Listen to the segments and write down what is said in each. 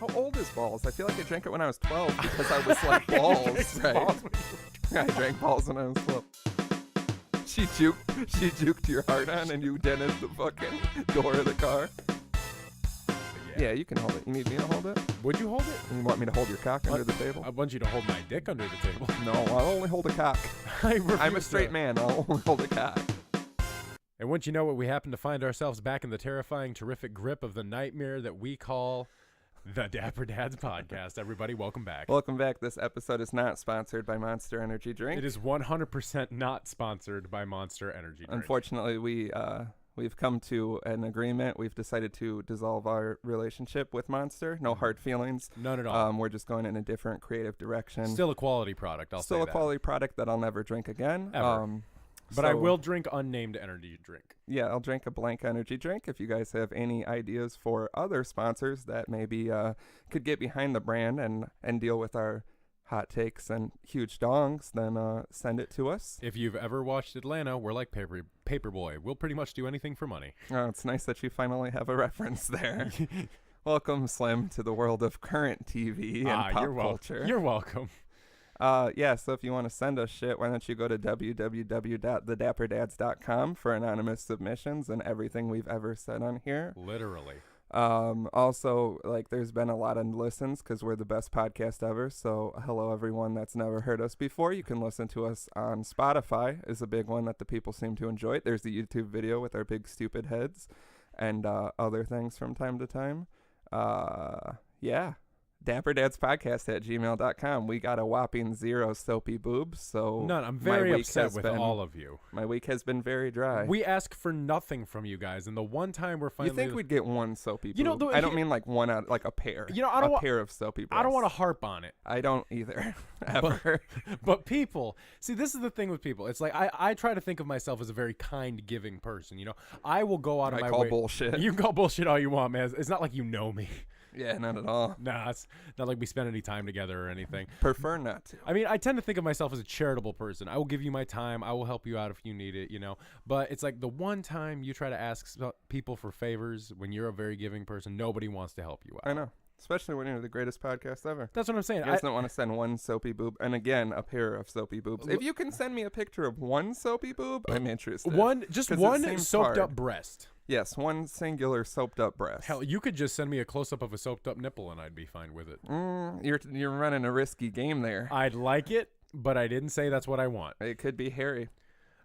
How old is balls? I feel like I drank it when I was 12 because I was like balls, right? I drank balls when I was 12. She juked your heart on and you dented the fucking door of the car. Yeah, you can hold it. You need me to hold it? Would you hold it? You want me to hold your cock under the table? I want you to hold my dick under the table. No, I'll only hold a cock. I'm a straight man. I'll only hold a cock. And once you know what, we happen to find ourselves back in the terrifying, terrific grip of the nightmare that we call the Dapper Dads Podcast. Everybody, welcome back. Welcome back. This episode is not sponsored by Monster Energy Drink. It is 100% not sponsored by Monster Energy Drink. Unfortunately, we've come to an agreement. We've decided to dissolve our relationship with Monster. No hard feelings. None at all. We're just going in a different creative direction. Still a quality product, I'll say that. Still a quality product that I'll never drink again. Ever. But I will drink unnamed energy drink. Yeah, I'll drink a blank energy drink. If you guys have any ideas for other sponsors that maybe could get behind the brand and deal with our hot takes and huge dongs, then send it to us. If you've ever watched Atlanta, we're like Paperboy. We'll pretty much do anything for money. Oh, it's nice that you finally have a reference there. Welcome, Slim, to the world of current TV and pop culture. You're welcome. Yeah, so if you want to send us shit, why don't you go to www.thedapperdads.com for anonymous submissions and everything we've ever said on here. Literally. Also, like, there's been a lot of listens because we're the best podcast ever. So hello, everyone that's never heard us before. You can listen to us on Spotify is a big one that the people seem to enjoy. There's the YouTube video with our big stupid heads and other things from time to time. Yeah. DapperDadsPodcast@gmail.com. We got a whopping 0 soapy boobs, so none. I'm very upset with all of you. My week has been very dry. We ask for nothing from you guys, and the one time we're finally... You think we'd get one soapy boob? I don't mean like one out, like a pair. A pair of soapy breasts. I don't want to harp on it. I don't either, ever. But people, see, this is the thing with people. It's like I try to think of myself as a very kind, giving person. You know, I will go out of my way. I call bullshit. You can call bullshit all you want, man. It's not like you know me. Yeah, not at all. Nah, it's not like we spend any time together or anything. Prefer not to. I mean, I tend to think of myself as a charitable person. I will give you my time. I will help you out if you need it, you know. But it's like the one time you try to ask people for favors when you're a very giving person, nobody wants to help you out. I know. Especially when you're the greatest podcast ever. That's what I'm saying. You guys don't want to send one soapy boob. And again, a pair of soapy boobs. If you can send me a picture of one soapy boob, I'm interested. Just one soaped up breast. Yes, one singular soaped up breast. Hell, you could just send me a close-up of a soaped up nipple and I'd be fine with it. You're running a risky game there. I'd like it, but I didn't say that's what I want. It could be hairy.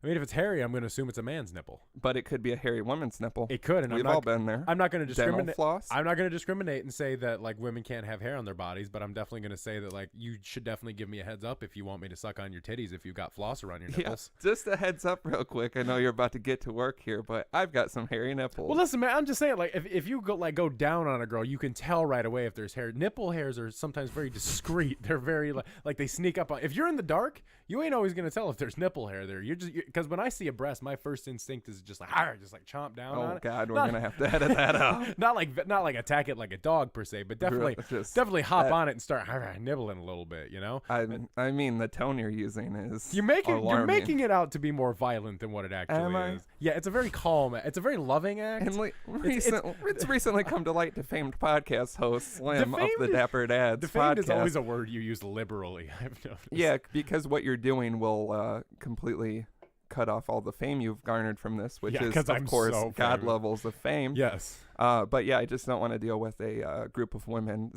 I mean, if it's hairy, I'm going to assume it's a man's nipple. But it could be a hairy woman's nipple. It could, and we've all been there. I'm not going to discriminate. Dental floss. I'm not going to discriminate and say that like women can't have hair on their bodies, but I'm definitely going to say that like you should definitely give me a heads up if you want me to suck on your titties if you've got floss around your nipples. Yeah, just a heads up, real quick. I know you're about to get to work here, but I've got some hairy nipples. Well, listen, man, I'm just saying, like if you go down on a girl, you can tell right away if there's hair. Nipple hairs are sometimes very discreet. They're very like they sneak up on. If you're in the dark, you ain't always going to tell if there's nipple hair there. You're just because when I see a breast, my first instinct is just like chomp down on it. Oh God, we're gonna have to edit that out. Not like attack it like a dog per se, but definitely hop on it and start nibbling a little bit. You know. I mean, the tone you're using is you're making it out to be more violent than what it actually is. Yeah, it's a very calm. It's a very loving act. And it's recently come to light. Defamed podcast host Slim of the Dapper Dads. Defamed podcast. Is always a word you use liberally. I've noticed. Yeah, because what you're doing will completely cut off all the fame you've garnered from this, which is of course so god levels of fame. Yes. But yeah, I just don't want to deal with a group of women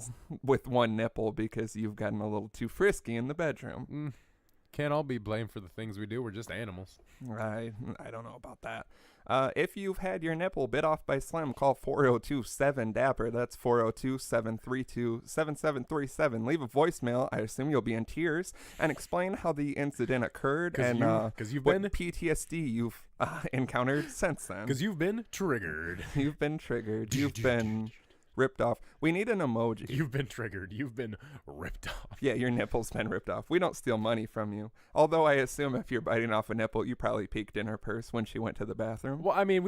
with one nipple because you've gotten a little too frisky in the bedroom. Can't all be blamed for the things we do. We're just animals. I don't know about that. If you've had your nipple bit off by Slim, call 402-7-DAPPER. That's 402-732-7737. Leave a voicemail. I assume you'll be in tears. And explain how the incident occurred and what PTSD you've encountered since then. Because you've been triggered. You've been triggered. You've been ripped off. We need an emoji. You've been triggered. You've been ripped off. Yeah, your nipple's been ripped off. We don't steal money from you. Although I assume if you're biting off a nipple, you probably peeked in her purse when she went to the bathroom. Well, I mean,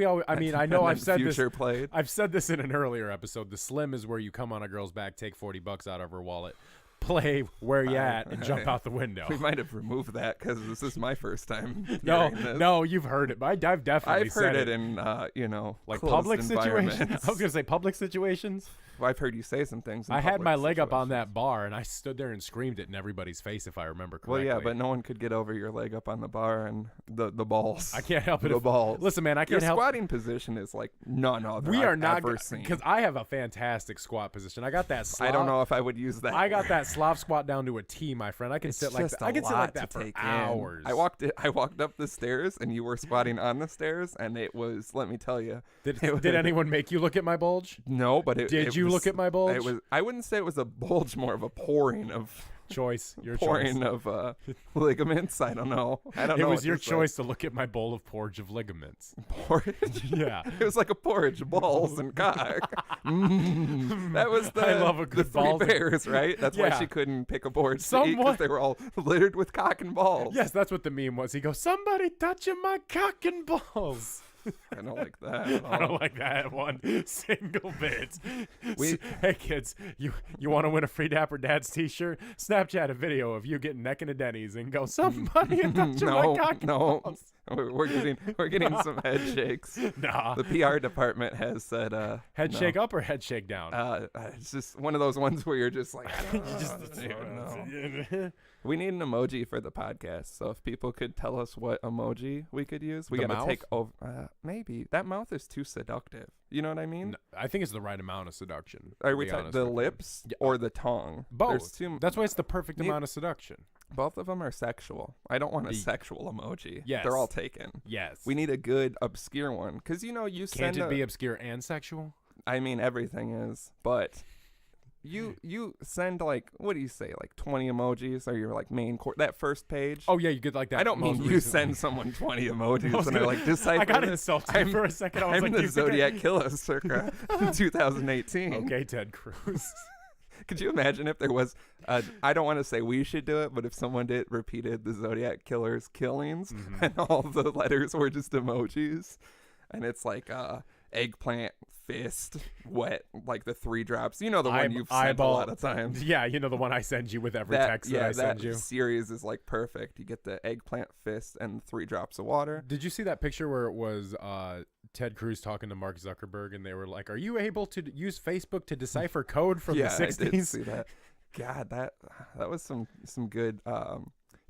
I know I've said this. Played. I've said this in an earlier episode. The Slim is where you come on a girl's back, take $40 out of her wallet, play where you at, and jump out the window. We might have removed that because this is my first time. No, you've heard it. I've definitely heard it in like public situations. I was gonna say public situations. I've heard you say some things. In I had public my leg up on situations. that bar, and I stood there and screamed it in everybody's face, if I remember Well, correctly. yeah, but no one could get over your leg up on the bar and the balls. I can't help it. The balls. Listen, man, I Your can't help. squatting position is like none other We are I've not ever seen. because I have a fantastic squat position. I got that. I don't know if I would use that. I got that Slav squat down to a T, my friend. I can It's sit like just that. a I can sit lot like to that for take in. hours. I walked up the stairs, and you were squatting on the stairs, and it was. Let me tell you. Did anyone make you look at my bulge? No, but Did you look at my bulge? It was. I wouldn't say it was a bulge, more of a pouring of Your pouring choice. of ligaments. I don't know. I don't It know. was what your to say. choice to look at my bowl of porridge of ligaments. Porridge. Yeah. It was like a porridge, balls and cock. That was the, I love a the good three balls and- bears, right? That's why Yeah. she couldn't pick a porridge to eat Someone- because they were all littered with cock and balls. Yes, that's what the meme was. He goes, "Somebody touching my cock and balls." I don't like that at all. I don't like that one single bit. We- Hey kids, you want to win a free Dapper Dad's T-shirt? Snapchat a video of you getting neck into Denny's and go, "Somebody touching my cock and balls." We're getting some head shakes. Nah. The PR department has said Head no. shake up or head shake down? It's just one of those ones where you're just like, I don't, know. We need an emoji for the podcast. So if people could tell us what emoji we could use, we The got to mouth? take over. Maybe that mouth is too seductive. You know what I mean? No, I think it's the right amount of seduction. Are to we be talking honest the with you. lips Yeah, or the tongue? Both. There's two. That's why it's the perfect Ne- amount of seduction. Both of them are sexual. I don't want a Ye- sexual emoji. Yes. They're all taken. Yes. We need a good obscure one because you Can't send it be obscure and sexual? I mean everything is, but you send like what do you say like 20 emojis or your like main that first page. Oh yeah, you get like that. I don't mean most you recent- send someone 20 emojis was and they're gonna- like decipher I got this. insulted for a second. I was I'm like, the "Do you think I-" Zodiac Killer circa 2018. Okay, Ted Cruz. Could you imagine if there was I don't want to say we should do it, but if someone repeated the Zodiac Killer's killings Mm-hmm. and all the letters were just emojis and it's like eggplant, fist, wet, like the 3 drops. You know the one you've sent a lot of times. Yeah, you know the one I send you with every text that I send you. Series is like perfect. You get the eggplant, fist, and 3 drops of water. Did you see that picture where it was Ted Cruz talking to Mark Zuckerberg and they were like, "Are you able to use Facebook to decipher code from the 60s?" I did see that. God, that was some good.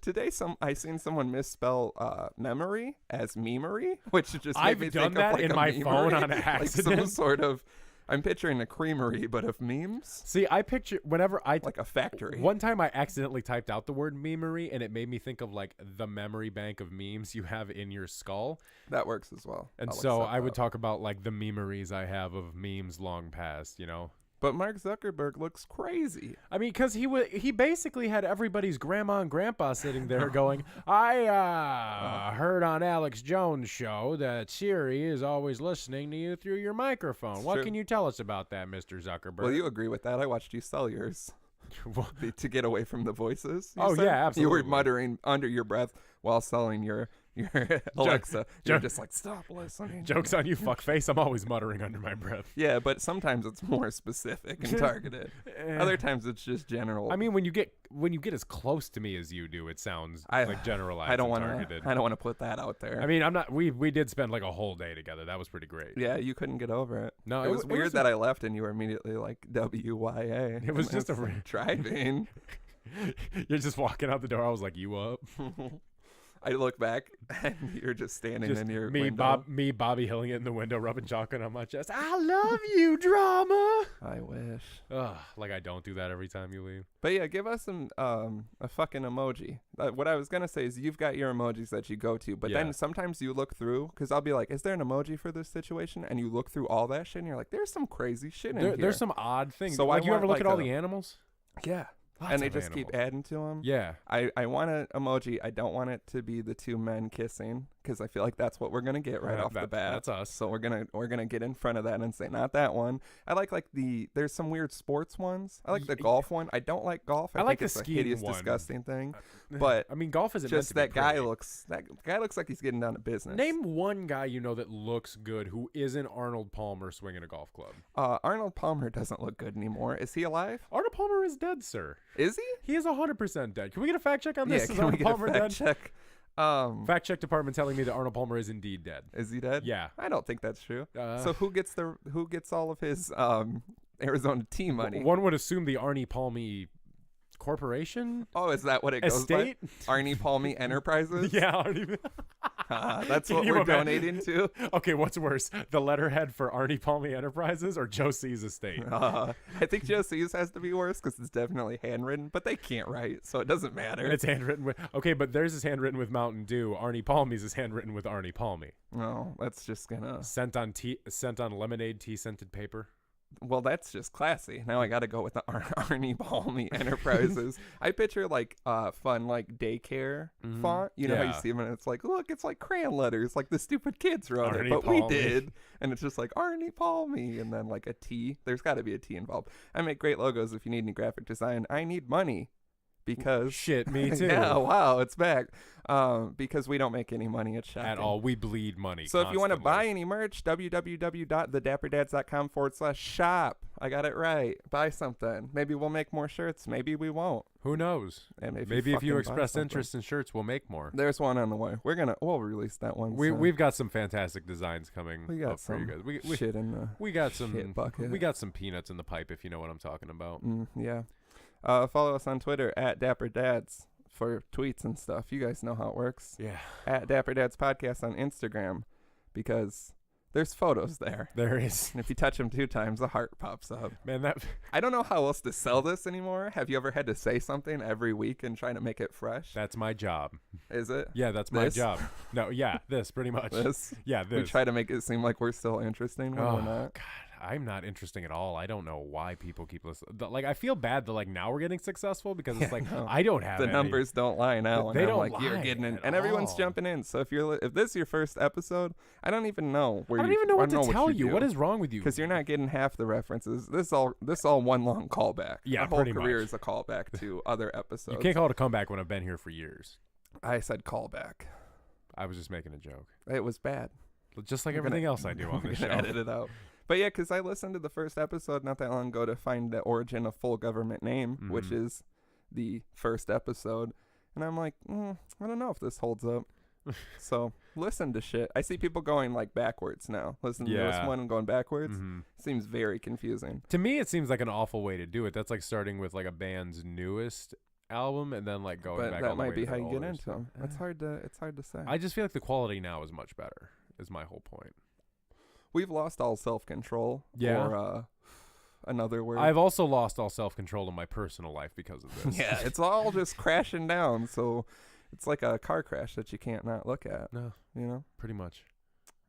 Today, I seen someone misspell memory as memery, which just made I've me done think that of like in a my phone memery, on like accident. some sort of. I'm picturing a creamery, but of memes, See, I picture whenever I like a factory. One time I accidentally typed out the word memery and it made me think of like the memory bank of memes you have in your skull. That works as well. And I'll so accept I would that. talk about like the memories I have of memes long past, you know. But Mark Zuckerberg looks crazy. I mean, because he basically had everybody's grandma and grandpa sitting there going, I heard on Alex Jones' show that Siri is always listening to you through your microphone. It's What true. can you tell us about that, Mr. Zuckerberg? Well, you agree with that? I watched you sell yours to get away from the voices. You Oh, said? yeah, You were absolutely. muttering under your breath while selling your Alexa. You're just like, stop listening. Joke's on you, fuckface. I'm always muttering under my breath. Yeah, but sometimes it's more specific and targeted. Other times it's just general. I mean, when you get as close to me as you do, it sounds like generalized I don't and want targeted. to. I don't want to put that out there. I mean, I'm not. We did spend like a whole day together. That was pretty great. yeah, you couldn't get over it. No, it was it weird was that I left and you were immediately like WYA. It was And just a it's driving. You're just walking out the door. I was like, "You up?" I look back and you're just standing Just in your me, window. Bobby Hilling it in the window, rubbing chocolate on my chest. I love you, drama. I wish. Ugh, like I don't do that every time you leave. But yeah, give us some a fucking emoji. What I was gonna say is you've got your emojis that you go to, but Yeah. then sometimes you look through because I'll be like, "Is there an emoji for this situation?" And you look through all that shit, and you're like, "There's some crazy shit in here." There's some odd things. So I like you ever want, look at like, all a- the animals? yeah, Lots and they of just keep animals. adding to them. Yeah. I want an emoji. I don't want it to be the 2 men kissing because I feel like that's what we're gonna get right off the bat. That's us. So we're gonna get in front of that and say not that one. I like there's some weird sports ones. I like the golf one. I don't like golf. I like think it's the a skiing hideous, one. disgusting thing. But I mean, golf isn't just meant that to be guy pretty. looks like he's getting down to business. Name one guy you know that looks good who isn't Arnold Palmer swinging a golf club. Arnold Palmer doesn't look good anymore. Is he alive? Arnold Palmer is dead, sir. Is he? He is 100% dead. Can we get a fact check on this? Yeah. Is Can we Arnold get a Palmer fact dead? check? Fact check department telling me that Arnold Palmer is indeed dead. Is he dead? Yeah. I don't think that's true. Uh, So who gets all of his Arizona tea money. One would assume the Arnie Palmy Corporation. Oh, is that what it Estate? goes by? Arnie Palmy Enterprises? Yeah, Arnie. That's Can what you we're imagine? donating to. Okay, what's worse, the letterhead for Arnie Palmy Enterprises or Joe C's estate? I think Joe C's has to be worse because it's definitely handwritten, but they can't write, so it doesn't matter. And it's handwritten with. Okay, but theirs is handwritten with Mountain Dew. Arnie Palmy's is handwritten with Arnie Palmy. No, that's just gonna. Sent on lemonade tea scented paper. Well, that's just classy. Now I got to go with the Arnie Palmy Enterprises. I picture like fun like daycare font. You know how you Yeah. see them and it's like, look, it's like crayon letters, like the stupid kids wrote it, Arnie but we Palmy. did. And it's just like Arnie Palmy, and then like a T. There's got to be a T involved. I make great logos. If you need any graphic design, I need money. Because Shit, me too. yeah, wow, it's back. Because we don't make any money at Shocking. At all, we bleed money. So if you want to constantly. buy any merch, www.thedapperdads.com/shop. I got it right. Buy something. Maybe we'll make more shirts. Maybe we won't. Who knows? And Maybe if you fucking buy express something. interest in shirts, we'll make more. There's one on the way. We'll release that one. soon. We've got some fantastic designs coming We got up for you some guys. shit in the We got some shit bucket. we got some peanuts in the pipe, if you know what I'm talking about. Yeah. Follow us on Twitter at Dapper Dads for tweets and stuff. You guys know how it works. Yeah, At Dapper Dads Podcast on Instagram, because there's photos there. there is. And if you touch them 2 times, a heart pops up. Man, that I don't know how else to sell this anymore. Have you ever had to say something every week and try to make it fresh? that's my job. Is it? Yeah, that's my This? job. No, yeah, this pretty much. This? Yeah, We this. try to make it seem like we're still interesting when Oh we're not. God, I'm not interesting at all. I don't know why people keep listening. Like, I feel bad that like now we're getting successful because it's Yeah, like no. I don't have The any. numbers don't lie now. And They I'm don't like, you're lie getting in. at And everyone's all. jumping in. So if this is your first episode, I don't even know where I don't even know what to tell you. do. What is wrong with you? Because you're not getting half the references. This all one long callback. Yeah, Our whole pretty career much. is a callback to other episodes. You can't call it a comeback when I've been here for years. I said callback. I was just making a joke. It was bad. Just like We're everything gonna- else I do on we're this gonna show. edit it out. But yeah, because I listened to the first episode not that long ago to find the origin of full government name, which Mhm. is the first episode. And I'm like, I don't know if this holds up. So listen to shit. I see people going like backwards now. Listen to this Yeah. one and going backwards. Mhm. Seems very confusing. To me, it seems like an awful way to do it. That's like starting with like a band's newest album and then like going But back. that all the might way be to how the you get older into stuff. them. It's hard to say. I just feel like the quality now is much better. Is my whole point. We've lost all self-control. Yeah. Or another word. I've also lost all self-control in my personal life because of this. Yeah, it's all just crashing down. So it's like a car crash that you can't not look at. No, You know? pretty much.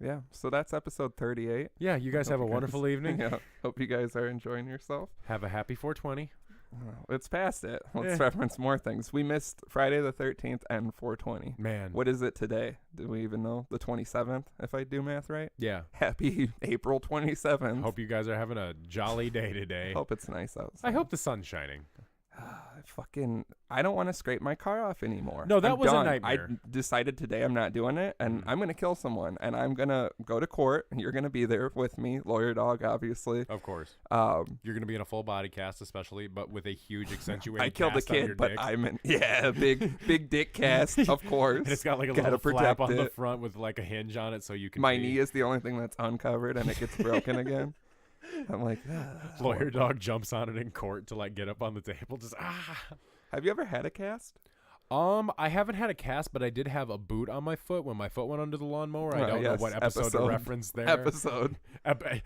Yeah. So that's episode 38. Yeah, you guys Hope have a you guys- wonderful evening. Yeah. Hope you guys are enjoying yourself. Have a happy 420. Well, it's past it. Let's Yeah. reference more things. We missed Friday the 13th and 420. Man. What is it today? Do we even know? The 27th, if I do math right? Yeah. Happy April 27th. Hope you guys are having a jolly day today. Hope it's nice outside. I hope the sun's shining. I don't want to scrape my car off anymore. No, that I'm was a done. nightmare. I decided today I'm not doing it, and I'm going to kill someone, and I'm going to go to court, and you're going to be there with me, lawyer dog, obviously. Of course. You're going to be in a full body cast, especially, but with a huge accentuated I killed a cast on your kid, but dick. I'm in, big dick cast, of course. And it's got like a Gotta little flap protect on the it. front with like a hinge on it so you can My pee. knee is the only thing that's uncovered, and it gets broken again. I'm like, Lawyer dog jumps on it in court to like get up on the table. Just Have you ever had a cast? I haven't had a cast, but I did have a boot on my foot when my foot went under the lawnmower. I Oh, don't know yes, what episode to episode. reference there. Episode.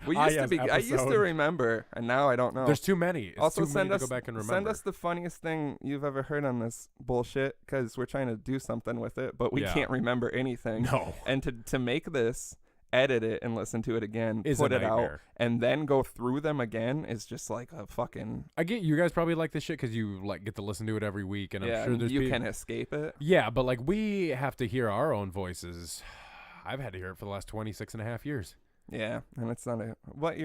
We Ah, used to yes, be. I used to episode. remember, and now I don't know. There's too many. It's Also, too send many us to go back and remember. send us the funniest thing you've ever heard on this bullshit, because we're trying to do something with it, but we Yeah. can't remember anything. No. And to make this, edit it and listen to it again, Is put a it out, nightmare. and then go through them again is just like a fucking. I get you guys probably like this shit because you like get to listen to it every week, and Yeah, I'm sure there's you people. can escape it. Yeah, but like we have to hear our own voices. I've had to hear it for the last 26 and a half years. Yeah, and it's not a. What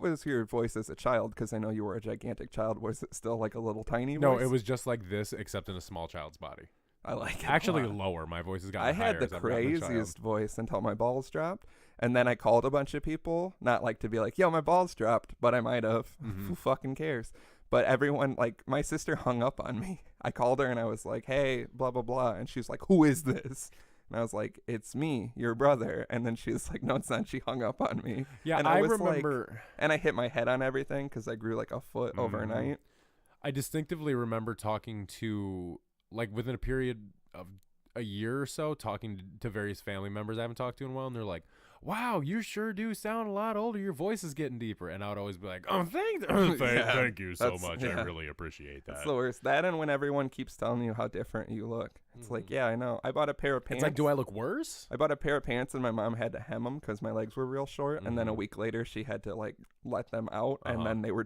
was your voice as a child? Because I know you were a gigantic child. Was it still like a little tiny voice? No, it was just like this, except in a small child's body. I like it. Actually, a lot. lower. My voice has gotten I higher had the as I've gotten a child. craziest voice until my balls dropped. And then I called a bunch of people, not like to be like, yo, my balls dropped, but I might have. Mhm. Who fucking cares? But everyone, like, my sister hung up on me. I called her and I was like, hey, blah, blah, blah. And she was like, who is this? And I was like, it's me, your brother. And then she was like, no, it's not. She hung up on me. Yeah, and I was remember. Like, and I hit my head on everything because I grew like a foot overnight. I distinctively remember talking to, like, within a period of a year or so, talking to various family members I haven't talked to in a while, and they're like, wow, you sure do sound a lot older. Your voice is getting deeper. And I would always be like, oh, thank you so much. I really appreciate that. That's the worst. That and when everyone keeps telling you how different you look. It's like, yeah, I know. I bought a pair of pants. It's like, do I look worse? I bought a pair of pants and my mom had to hem them because my legs were real short. And then a week later, she had to like let them out. And then they were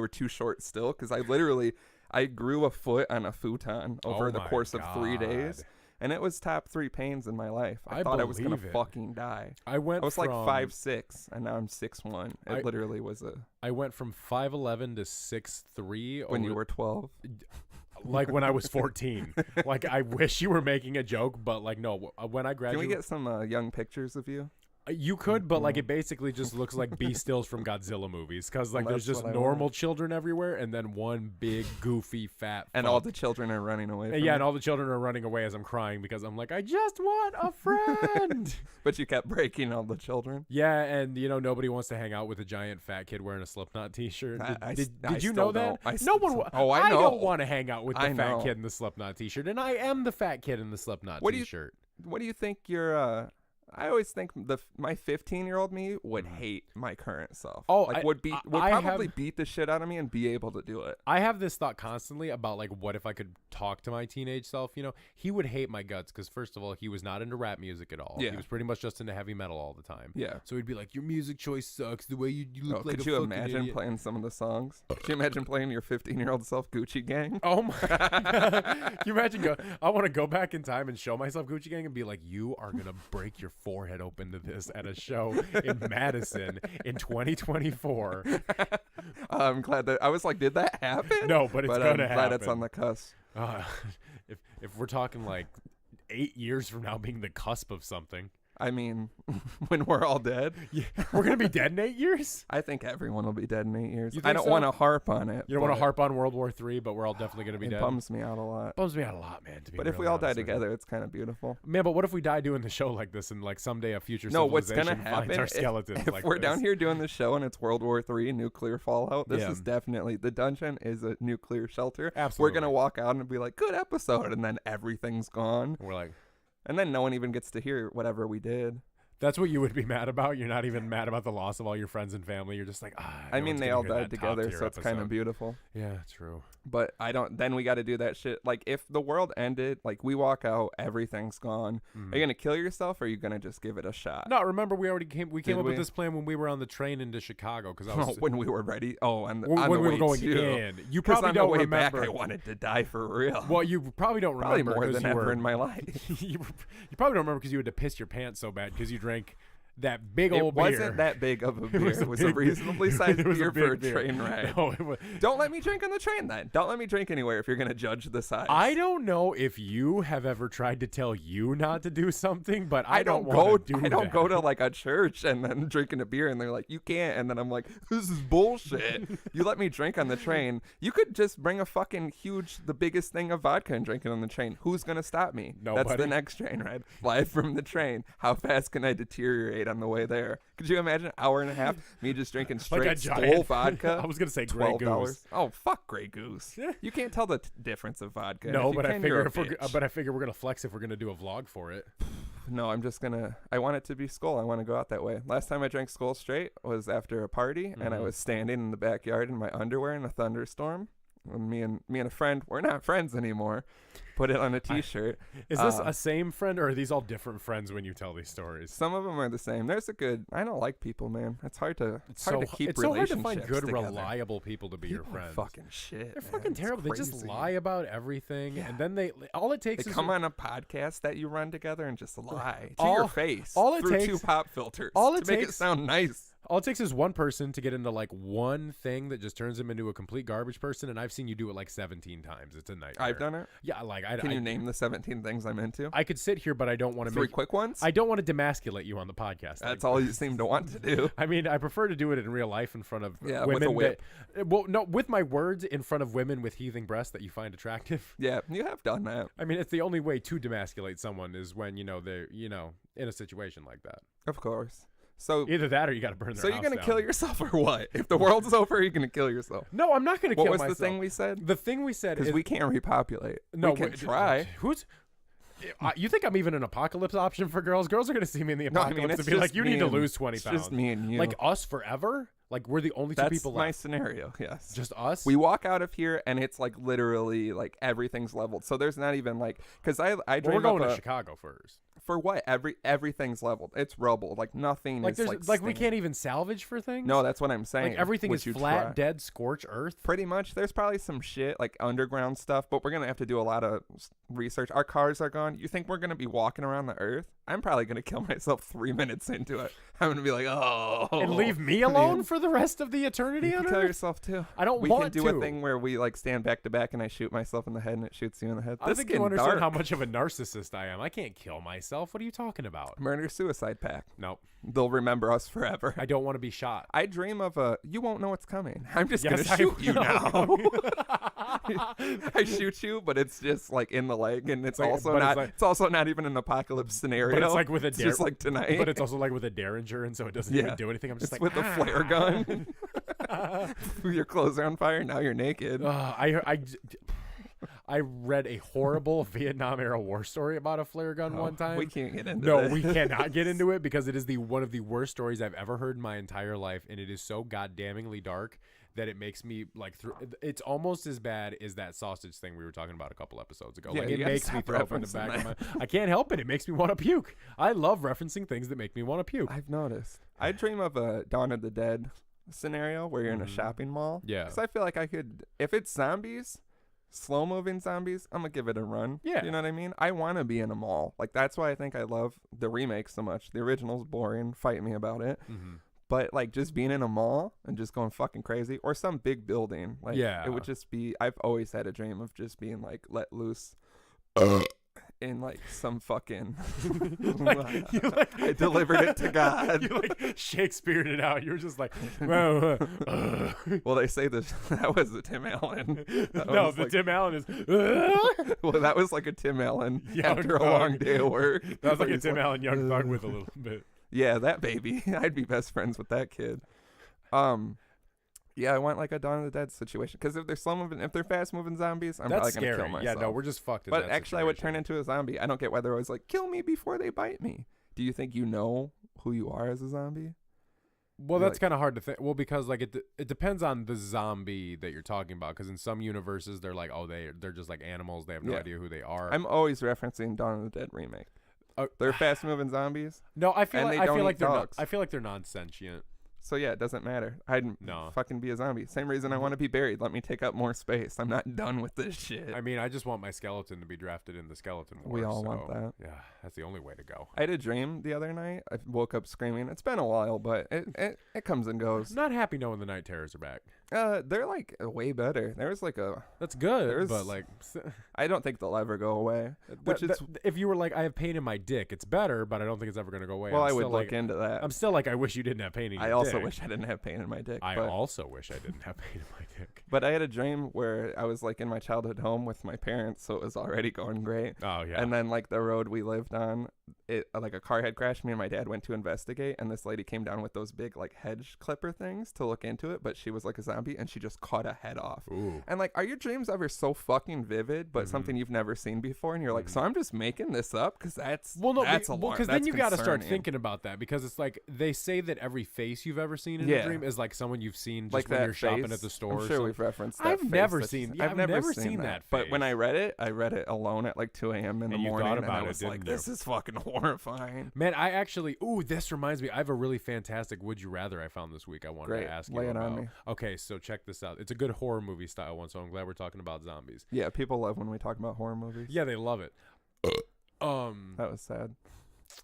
too short still because I grew a foot on a futon over the course of 3 days. And it was top 3 pains in my life. I thought I was going to fucking die. I was like 5'6", and now I'm 6'1". It literally was I went from 5'11" to 6'3". When you were 12? Like when I was 14. Like, I wish you were making a joke, but like, no. When I graduated. Can we get some young pictures of you? You could, but like it basically just looks like B stills from Godzilla movies because like there's just normal children everywhere and then one big goofy fat and all the children are running away from and all the children are running away as I'm crying because I'm like, I just want a friend. But you kept breaking all the children. Yeah, and nobody wants to hang out with a giant fat kid wearing a Slipknot t-shirt. Did you know that? No one. I don't want to hang out with the fat kid in the Slipknot t-shirt, and I am the fat kid in the Slipknot t-shirt. What do you think your I always think my 15-year-old me would hate my current self. Oh, like would probably beat the shit out of me and be able to do it. I have this thought constantly about like, what if I could talk to my teenage self? He would hate my guts because first of all, he was not into rap music at all. Yeah. He was pretty much just into heavy metal all the time. Yeah. So he'd be like, your music choice sucks. The way you look like a fucking idiot. Could you imagine playing some of the songs? Could you imagine playing your 15-year-old self Gucci Gang? Oh my God. Can you imagine I want to go back in time and show myself Gucci Gang and be like, you are going to break your forehead open to this at a show in Madison in 2024. I'm glad that I was like, did that happen? No, but it's gonna happen. Glad it's on the cusp. If we're talking like 8 years from now being the cusp of something. I mean, when we're all dead. Yeah, we're going to be dead in 8 years? I think everyone will be dead in 8 years. I don't want to harp on it. You don't want to harp on World War III, but we're all definitely going to be dead. It bums me out a lot. Bums me out a lot, man. But if we all die together, it's kind of beautiful. Man, but what if we die doing the show like this and like someday a future civilization finds our skeletons if we're down here doing the show and it's World War III, nuclear fallout, this is definitely, the dungeon is a nuclear shelter. Absolutely. We're going to walk out and be like, good episode, and then everything's gone. We're like. And then no one even gets to hear whatever we did. That's what you would be mad about? You're not even mad about the loss of all your friends and family. You're just like, I mean, they all died together, so it's kind of beautiful. Yeah, true. But then we got to do that shit. Like, if the world ended, like, we walk out, everything's gone. Are you going to kill yourself, or are you going to just give it a shot? No, remember, we came up with this plan when we were on the train into Chicago. When we were ready? Oh, and when we were going in. You probably don't remember. Back, I wanted to die for real. Well, you probably don't remember. Probably more than ever in my life. You probably don't remember because you had to piss your pants so bad because you drank that big old beer. It wasn't that big of a beer. It was a reasonably sized beer for a train ride. No, don't let me drink on the train then. Don't let me drink anywhere if you're going to judge the size. I don't know if you have ever tried to tell you not to do something, but I don't want to do that. I don't go to like a church and then drinking a beer and they're like, you can't. And then I'm like, this is bullshit. You let me drink on the train. You could just bring a fucking the biggest thing of vodka and drink it on the train. Who's going to stop me? Nobody. That's the next train ride. Live from the train. How fast can I deteriorate on the way there? Could you imagine an hour and a half me just drinking straight Skull vodka? I was gonna say Grey Goose. Oh, fuck Grey Goose. Yeah. You can't tell the difference of vodka. No, but I figure we're gonna flex if we're gonna do a vlog for it. No, I want it to be Skull. I want to go out that way. Last time I drank Skull straight was after a party, and I was standing in the backyard in my underwear in a thunderstorm. Me and a friend, we're not friends anymore, put it on a t-shirt. Is this a same friend, or are these all different friends when you tell these stories? Some of them are the same. I don't like people, man. It's hard to keep it's relationships so hard to find good, together. Reliable people to be your friends. Fucking shit. They're fucking terrible. They just lie about everything, and then all it takes is is come on a podcast that you run together and just lie to your face. All it through takes 2 pop filters to make it sound nice. All it takes is one person to get into like one thing that just turns him into a complete garbage person, and I've seen you do it like 17 times. It's a nightmare. I've done it. Yeah, like Can you name the 17 things I'm into? I could sit here, but I don't want to Three quick ones. I don't want to demasculate you on the podcast. That's all you seem to want to do. I mean, I prefer to do it in real life in front of women. With a whip. With my words in front of women with heaving breasts that you find attractive. Yeah, you have done that. I mean, it's the only way to demasculate someone is when they're in a situation like that. Of course. So either that or you got to burn their house down. So you're gonna kill yourself or what? If the world's over, you're gonna kill yourself. No, I'm not gonna kill myself. What was the thing we said? The thing we said is because we can't repopulate. No, we can try. You think I'm even an apocalypse option for girls? Girls are gonna see me in the apocalypse and be like, "You need to lose 20 pounds." It's just me and you. Like us forever. Like we're the only two people left. That's my scenario. Yes. Just us. We walk out of here and it's like literally like everything's leveled. So there's not even like because I we're going to Chicago first. For what? Everything's leveled. It's rubble. Like nothing like is like we can't even salvage for things. No, that's what I'm saying. Like everything is flat, dead, scorched earth. Pretty much. There's probably some shit like underground stuff, but we're gonna have to do a lot of research. Our cars are gone. You think we're gonna be walking around the earth? I'm probably gonna kill myself 3 minutes into it. I'm gonna be like, oh, and leave me alone for the rest of the eternity on Earth. Kill yourself too. I don't want to. We can do a thing where we like stand back to back and I shoot myself in the head and it shoots you in the head. I think you understand how much of a narcissist I am. I can't kill myself. What are you talking about? Murder-suicide pact. Nope. They'll remember us forever. I don't want to be shot. I dream of you won't know what's coming. I'm just going to shoot you now. I shoot you, but it's just like in the leg and it's also not it's also not even an apocalypse scenario. But it's like with a just like tonight. But it's also like with a Derringer and so it doesn't even do anything. I'm just it's like with a flare gun. Your clothes are on fire, now you're naked. I read a horrible Vietnam era war story about a flare gun one time. We can't get into No, this. we cannot get into it because it is one of the worst stories I've ever heard in my entire life, and it is so goddamningly dark that it makes me like it's almost as bad as that sausage thing we were talking about a couple episodes ago. Yeah, like it makes me throw up in the back of my I can't help it. It makes me want to puke. I love referencing things that make me want to puke. I've noticed. I dream of a Dawn of the Dead scenario where you're in a shopping mall. Yeah. Because I feel like I could, if it's zombies, slow-moving zombies, I'm going to give it a run. Yeah. You know what I mean? I want to be in a mall. Like, that's why I think I love the remake so much. The original's boring. Fight me about it. Mm-hmm. But, like, just being in a mall and just going fucking crazy. Or some big building. Like, it would just be, I've always had a dream of just being, like, let loose. In like some fucking I delivered it to God. You like Shakespeare'd it out. You were just like, well, they say that was a Tim Allen. No, the like, Tim Allen is. Well, that was like a Tim Allen after a long day of work. That was like a Tim Allen Young Thug with a little bit. Yeah, that baby. I'd be best friends with that kid. Yeah, I want like a Dawn of the Dead situation because if they're fast moving zombies, I'm probably gonna kill myself. Yeah, no, we're just fucked. But actually, I would turn into a zombie. I don't get why they're always like, kill me before they bite me. Do you think you know who you are as a zombie? Well, that's kind of hard to think. Well, because like it depends on the zombie that you're talking about. Because in some universes, they're like, oh, they're just like animals. They have no idea who they are. I'm always referencing Dawn of the Dead remake. They're fast moving zombies. No, I feel like they're not non-sentient. So yeah, it doesn't matter. I'd fucking be a zombie. Same reason I want to be buried. Let me take up more space. I'm not done with this shit. I mean, I just want my skeleton to be drafted in the skeleton war. We all want that. Yeah, that's the only way to go. I had a dream the other night. I woke up screaming. It's been a while, but it comes and goes. Not happy knowing the night terrors are back. They're like way better. There was like that's good, but like I don't think they'll ever go away. If you were like, I have pain in my dick, it's better, but I don't think it's ever gonna go away. Well, I would look into that. I'm still like, I wish you didn't have pain in your dick. I also wish I didn't have pain in my dick. I also wish I didn't have pain in my dick. But I had a dream where I was like in my childhood home with my parents, so it was already going great. Oh yeah. And then like the road we lived on, like a car had crashed. Me and my dad went to investigate, and this lady came down with those big like hedge clipper things to look into it, but she was like a zombie, and she just caught a head off. Ooh. And like, are your dreams ever so fucking vivid, but something you've never seen before? And you're like, so I'm just making this up because that's because then you got to start thinking about that, because it's like they say that every face you've ever seen in a dream is like someone you've seen just like when you're shopping at the store. I'm sure we've referenced that. I've never seen that. But when I read it alone at like 2 a.m. in the morning, thought about and I was like, this is fucking horrifying. Man, I actually, this reminds me, I have a really fantastic Would You Rather I found this week I wanted to ask you about. On me. Okay, so check this out. It's a good horror movie style one, so I'm glad we're talking about zombies. Yeah, people love when we talk about horror movies. Yeah, they love it. That was sad.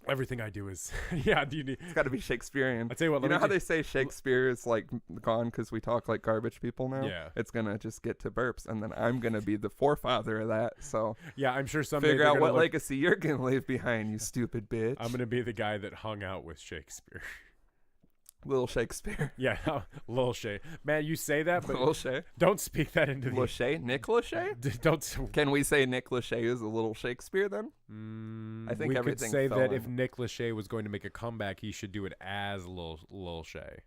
Everything I do is yeah. Do you need? It's got to be Shakespearean. I tell you what. You know how they say Shakespeare is like gone because we talk like garbage people now? Yeah. It's going to just get to burps, and then I'm going to be the forefather of that. So Yeah, I'm sure someday figure they're out gonna what look- legacy you're going to leave behind, you stupid bitch. I'm gonna be the guy that hung out with Shakespeare. Little Shakespeare. Yeah, Lachey. Man, you say that, but Lachey. don't speak that into the. Lachey? Nick Lachey? Don't. Can we say Nick Lachey is a little Shakespeare then? I think we could everything say fell that in. if Nick Lachey was going to make a comeback, he should do it as Lachey.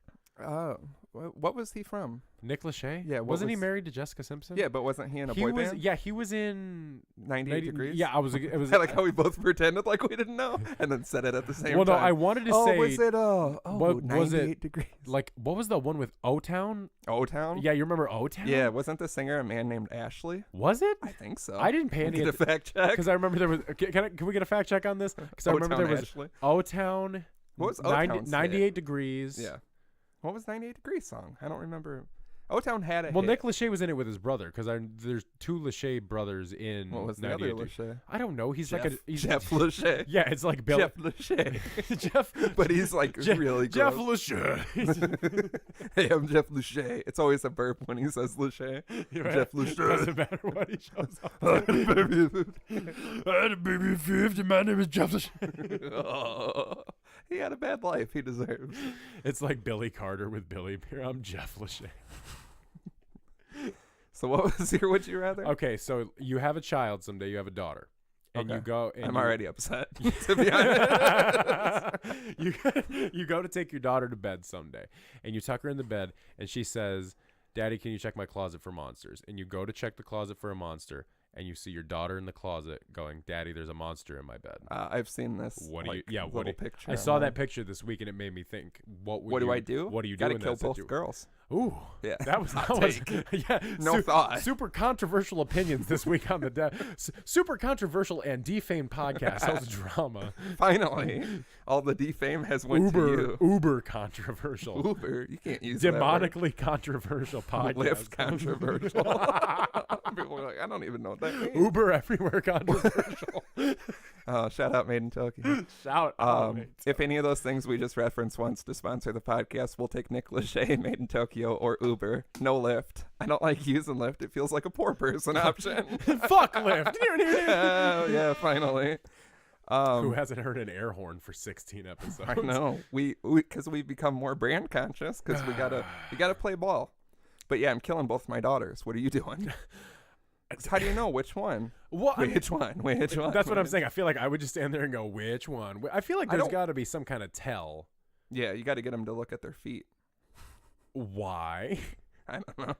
What was he from? Nick Lachey? Yeah, what wasn't he was- married to Jessica Simpson? Yeah, but wasn't he in a he boy was. band? Yeah, he was in 98 Degrees? Yeah, it was. I like how we both pretended like we didn't know and then said it at the same well, time. no, I wanted to oh, say. was it, what was 98 it? Degrees? Like, what was the one with O-Town? O-Town? Yeah, you remember O-Town? Yeah, wasn't the singer a man named Ashley? Was it? I think so. I didn't pay any Get a fact check. because I remember there was. Can we get a fact check on this? Because I remember there was Ashley. O-Town. What was O-Town? 98 Degrees. Yeah. What was 98 Degrees song? I don't remember. O-Town had a Well, hit. Nick Lachey was in it with his brother because there's two Lachey brothers in. What was the 98 other Degrees. Lachey? I don't know. He's Jeff, like a he's, Jeff Lachey. Yeah, it's like Bill. Jeff Lachey. Jeff. But he's like really Jeff gross. Lachey. Hey, I'm Jeff Lachey. It's always a burp when he says Lachey. Right. Jeff Lachey. Doesn't matter what he shows up. I had a baby. I had a baby at 50. My name is Jeff Lachey. Oh, he had a bad life. He deserves. It's like Billy Carter with Billy Beer. I'm Jeff Lachey. So what was your would you rather? Okay, so you have a child someday. You have a daughter, and you Okay. go. And I'm you, already upset, to be honest. you go to take your daughter to bed someday, and you tuck her in the bed, and she says, "Daddy, can you check my closet for monsters?" And you go to check the closet for a monster, and you see your daughter in the closet going, "Daddy, there's a monster in my bed." I've seen this. What do you? like, Yeah, little what do you, picture. I saw online. that picture this week, and it made me think. What What do I do? What do you do? Gotta in kill that both situ- girls. Ooh, Yeah, that was hot take. yeah. No thought. Super controversial opinions this week on the super controversial and defamed podcast. How's drama? Finally, all the defame has went to Uber controversial. you. Uber, you can't use that word. Demonically controversial podcast. Lyft controversial. People are like, I don't even know what that means. Uber everywhere controversial. Shout out Made in Tokyo. Shout out. If any of those things we just referenced wants to sponsor the podcast, we'll take Nick Lachey, Made in Tokyo, or Uber. No Lyft. I don't like using Lyft. It feels like a poor person option. Fuck Lyft. Yeah, finally. Who hasn't heard an air horn for 16 episodes? I know. Because we become more brand conscious because we gotta play ball. But yeah, I'm killing both my daughters. What are you doing? How do you know which one? What? Which one? Which one? That's what I'm saying. I feel like I would just stand there and go, which one? I feel like I there's don't- got to be some kind of tell. Yeah, you got to get them to look at their feet. Why? I don't know.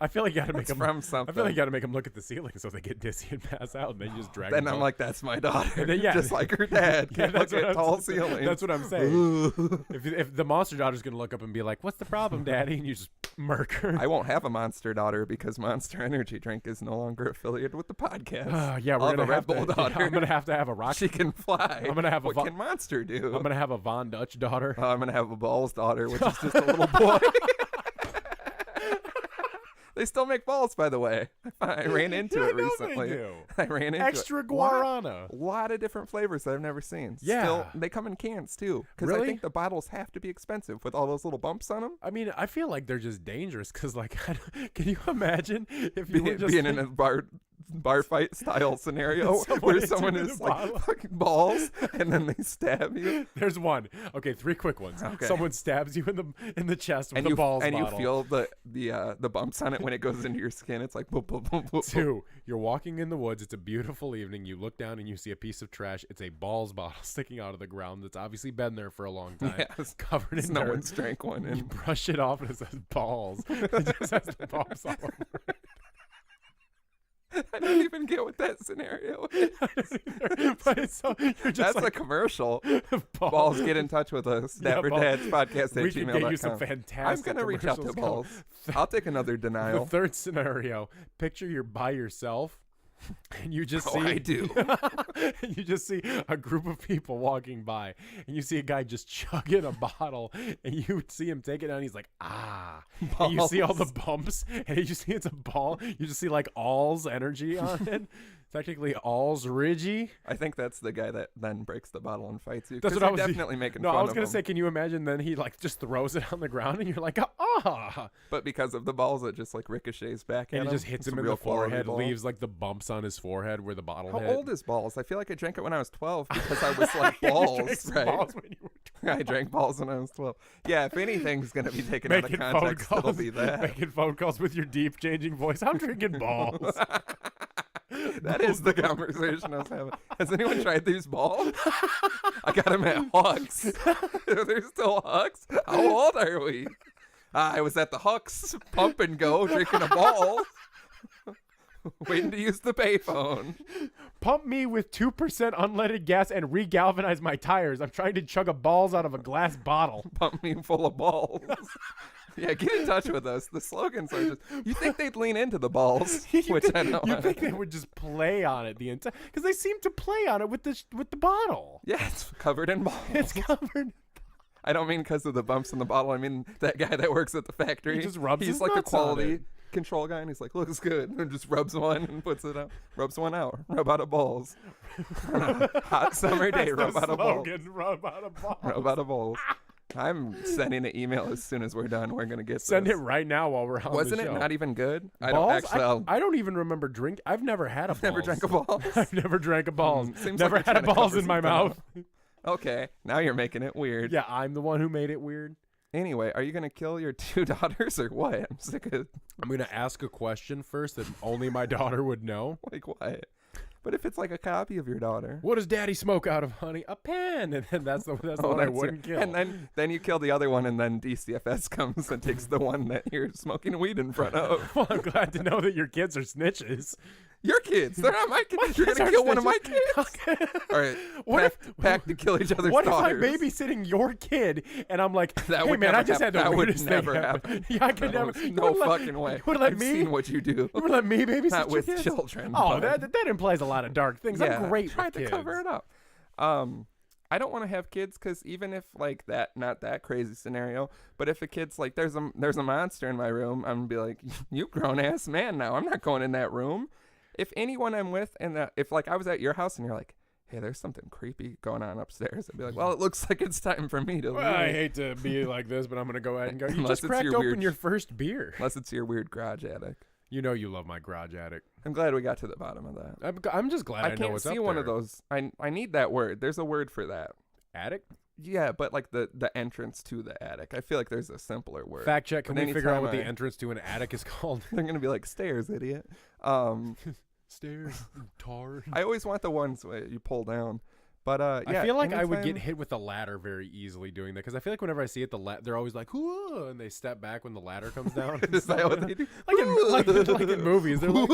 I feel like you got to make It's them. from I something. feel like you got to make them look at the ceiling so they get dizzy and pass out, and then you just drag. Then them I'm up. like, that's my daughter. And then, yeah. Just like her dad. Yeah, Can't look what at I'm tall saying. ceilings. That's what I'm saying. if the monster daughter's gonna look up and be like, "What's the problem, Daddy?" and you just murk her. I won't have a Monster daughter because Monster Energy Drink is no longer affiliated with the podcast. Yeah, I'll we're have gonna a Red have Bull to. daughter. I'm gonna have to have a rock. She can fly. I'm gonna have a what vo- can Monster do? I'm gonna have a Von Dutch daughter. I'm gonna have a Balls daughter, which is just a little boy. They still make balls, by the way. I ran into I it know recently. They do. I ran into Extra it. guarana. A lot of different flavors that I've never seen. Yeah. Still, they come in cans too. Because I Really? think the bottles have to be expensive with all those little bumps on them. I mean, I feel like they're just dangerous because, like, can you imagine if you were just Being in a bar fight style scenario Someone where hits someone you with is a like bottle. fucking balls and then they stab you. There's one. Okay, 3 quick ones. Okay. Someone stabs you in the chest with And a you balls and bottle. you feel the bumps on it when it goes into your skin. It's like boop, boop, boop, boop, boop. 2, you're walking in the woods. It's a beautiful evening. You look down and you see a piece of trash. It's a balls bottle sticking out of the ground that's obviously been there for a long time. Yes. Covered in No dirt. one's drank one. You And brush it off and it says balls. It just has the bumps all over it. I don't even get what that scenario is. But it's so, you're just That's a like, commercial. Balls, get in touch with us. Yeah, Dapper Balls. Dad's podcast at We can get you some gmail.com. fantastic I'm going to reach out to commercials Balls. going. I'll take another The denial. third scenario, picture you're by yourself and you just Oh, see I do. and you just see a group of people walking by and you see a guy just chugging a bottle and you see him take it down and he's like, and you see all the bumps and you just see it's a ball. You just see like all's energy on it. Technically, all's Ridgy. I think that's the guy that then breaks the bottle and fights you. That's 'cause what I you're was definitely making No, fun I was of gonna him. say, can you imagine? Then he like just throws it on the ground, and you're like, ah. But because of the balls, it just like ricochets back at And him. he just hits It's him a in real the quality forehead, ball. leaves like the bumps on his forehead where the bottle How hit. old is balls? I feel like I drank it when I was 12 because I was like You drank balls, some right? balls when you were I drank balls when I was 12. Yeah, if anything's gonna be taken out of making phone context, it'll calls. be that. Making phone calls with your deep changing voice. I'm drinking balls. That is the conversation I was having. Has anyone tried these balls? I got them at Huck's. They're still Huck's? How old are we? I was at the Huck's Pump and Go drinking a ball. Waiting to use the payphone. Pump me with 2% unleaded gas and regalvanize my tires. I'm trying to chug a balls out of a glass bottle. Pump me full of balls. Yeah, get in touch with us. The slogans are just, you think they'd lean into the balls, which I know. You think they would just play on it the entire, because they seem to play on it with the bottle. Yeah, it's covered in balls. It's covered. I don't mean because of the bumps in the bottle. I mean that guy that works at the factory. He just rubs He's his like a nuts on quality it. control guy, and he's like, looks good, and just rubs one and puts it out. Rubs one out. Rub out of balls. On a hot summer day, That's rub the out of balls. slogan, rub out of balls. Rub out of balls. I'm sending an email as soon as we're done. We're gonna get Send this. it right now while we're on Wasn't the it show. not even good? I Balls? don't actually. I don't even remember drink. I've never had a balls. Never drank a ball. I've never drank a balls. Seems Never like you're had a trying to balls cover in my something mouth. up. Okay, now you're making it weird. Yeah, I'm the one who made it weird. Anyway, are you gonna kill your 2 daughters or what? I'm sick of I'm gonna ask a question first that only my daughter would know. like what? But if it's like a copy of your daughter. What does Daddy smoke out of, honey? A pen. And then that's the one I that's wouldn't it. kill. And then you kill the other one, and then DCFS comes and takes the one that you're smoking weed in front of. Well, I'm glad to know that your kids are snitches. Your kids, they're not my kids. You're kids gonna are kill one of my snitches. kids. All right, What pack to kill each other's What daughters. if I'm babysitting your kid and I'm like, That hey would man, never I just had the happen. That would weirdest never thing happen. Yeah, I could never. You No wouldn't let- fucking way. You would let I've me? seen what you do. You would let me babysit Not your with kids? children. Oh, but- that implies a lot of dark things. Yeah, I'm great tried with to kids. cover it up. I don't want to have kids because even if like that, not that crazy scenario, but if a kid's like, there's a monster in my room, I'm gonna be like, you grown ass man now. I'm not going in that room. If anyone I'm with, and if like I was at your house and you're like, hey, there's something creepy going on upstairs, I'd be like, well, it looks like it's time for me to leave. Well, I hate to be like this, but I'm gonna go ahead and go. You Unless just it's cracked your open weird- your first beer. Unless it's your weird garage attic. You know you love my garage attic. I'm glad we got to the bottom of that. I'm just glad I, know can't what's see up one there. of those. I need that word. There's a word for that. Attic. Yeah, but like the entrance to the attic. I feel like there's a simpler word. Fact check. Can But we figure out anytime what the I- entrance to an attic is called? They're gonna be like stairs, idiot. Stairs. Tar. I always want the ones where you pull down. But yeah, I feel like I would get anytime- hit with the ladder very easily doing that because I feel like whenever I see it, they're always like, "Whoa," and they step back when the ladder comes down. Is that what they do? like in movies, they're like,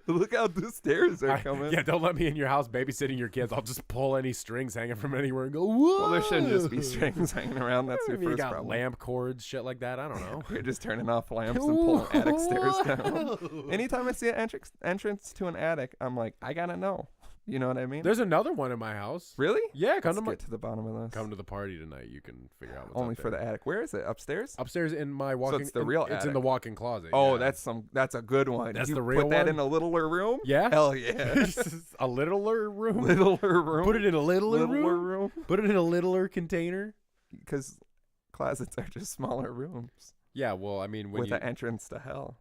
Look how the stairs are coming. yeah, don't let me in your house babysitting your kids. I'll just pull any strings hanging from anywhere and go, whoa. Well, there shouldn't just be strings hanging around. That's your You first got problem. lamp cords, shit like that. I don't know. You're just turning off lamps and pulling attic stairs down. Anytime I see an entrance to an attic, I'm like, I gotta know. You know what I mean? There's another one in my house. Really? Yeah, come Let's to get to the bottom of this. come to the party tonight. You can figure out what's Only up for there. the attic. Where is it? Upstairs? Upstairs in my walking. it's the real It's in the attic. walk-in closet. Oh, yeah. that's a good one. That's you the real put that one? in a littler room? Yeah. Hell yeah. A littler room. Littler room. Put it in a littler room. room. Put it in a littler container. Because closets are just smaller rooms Yeah, well, I mean, when with you an entrance to hell.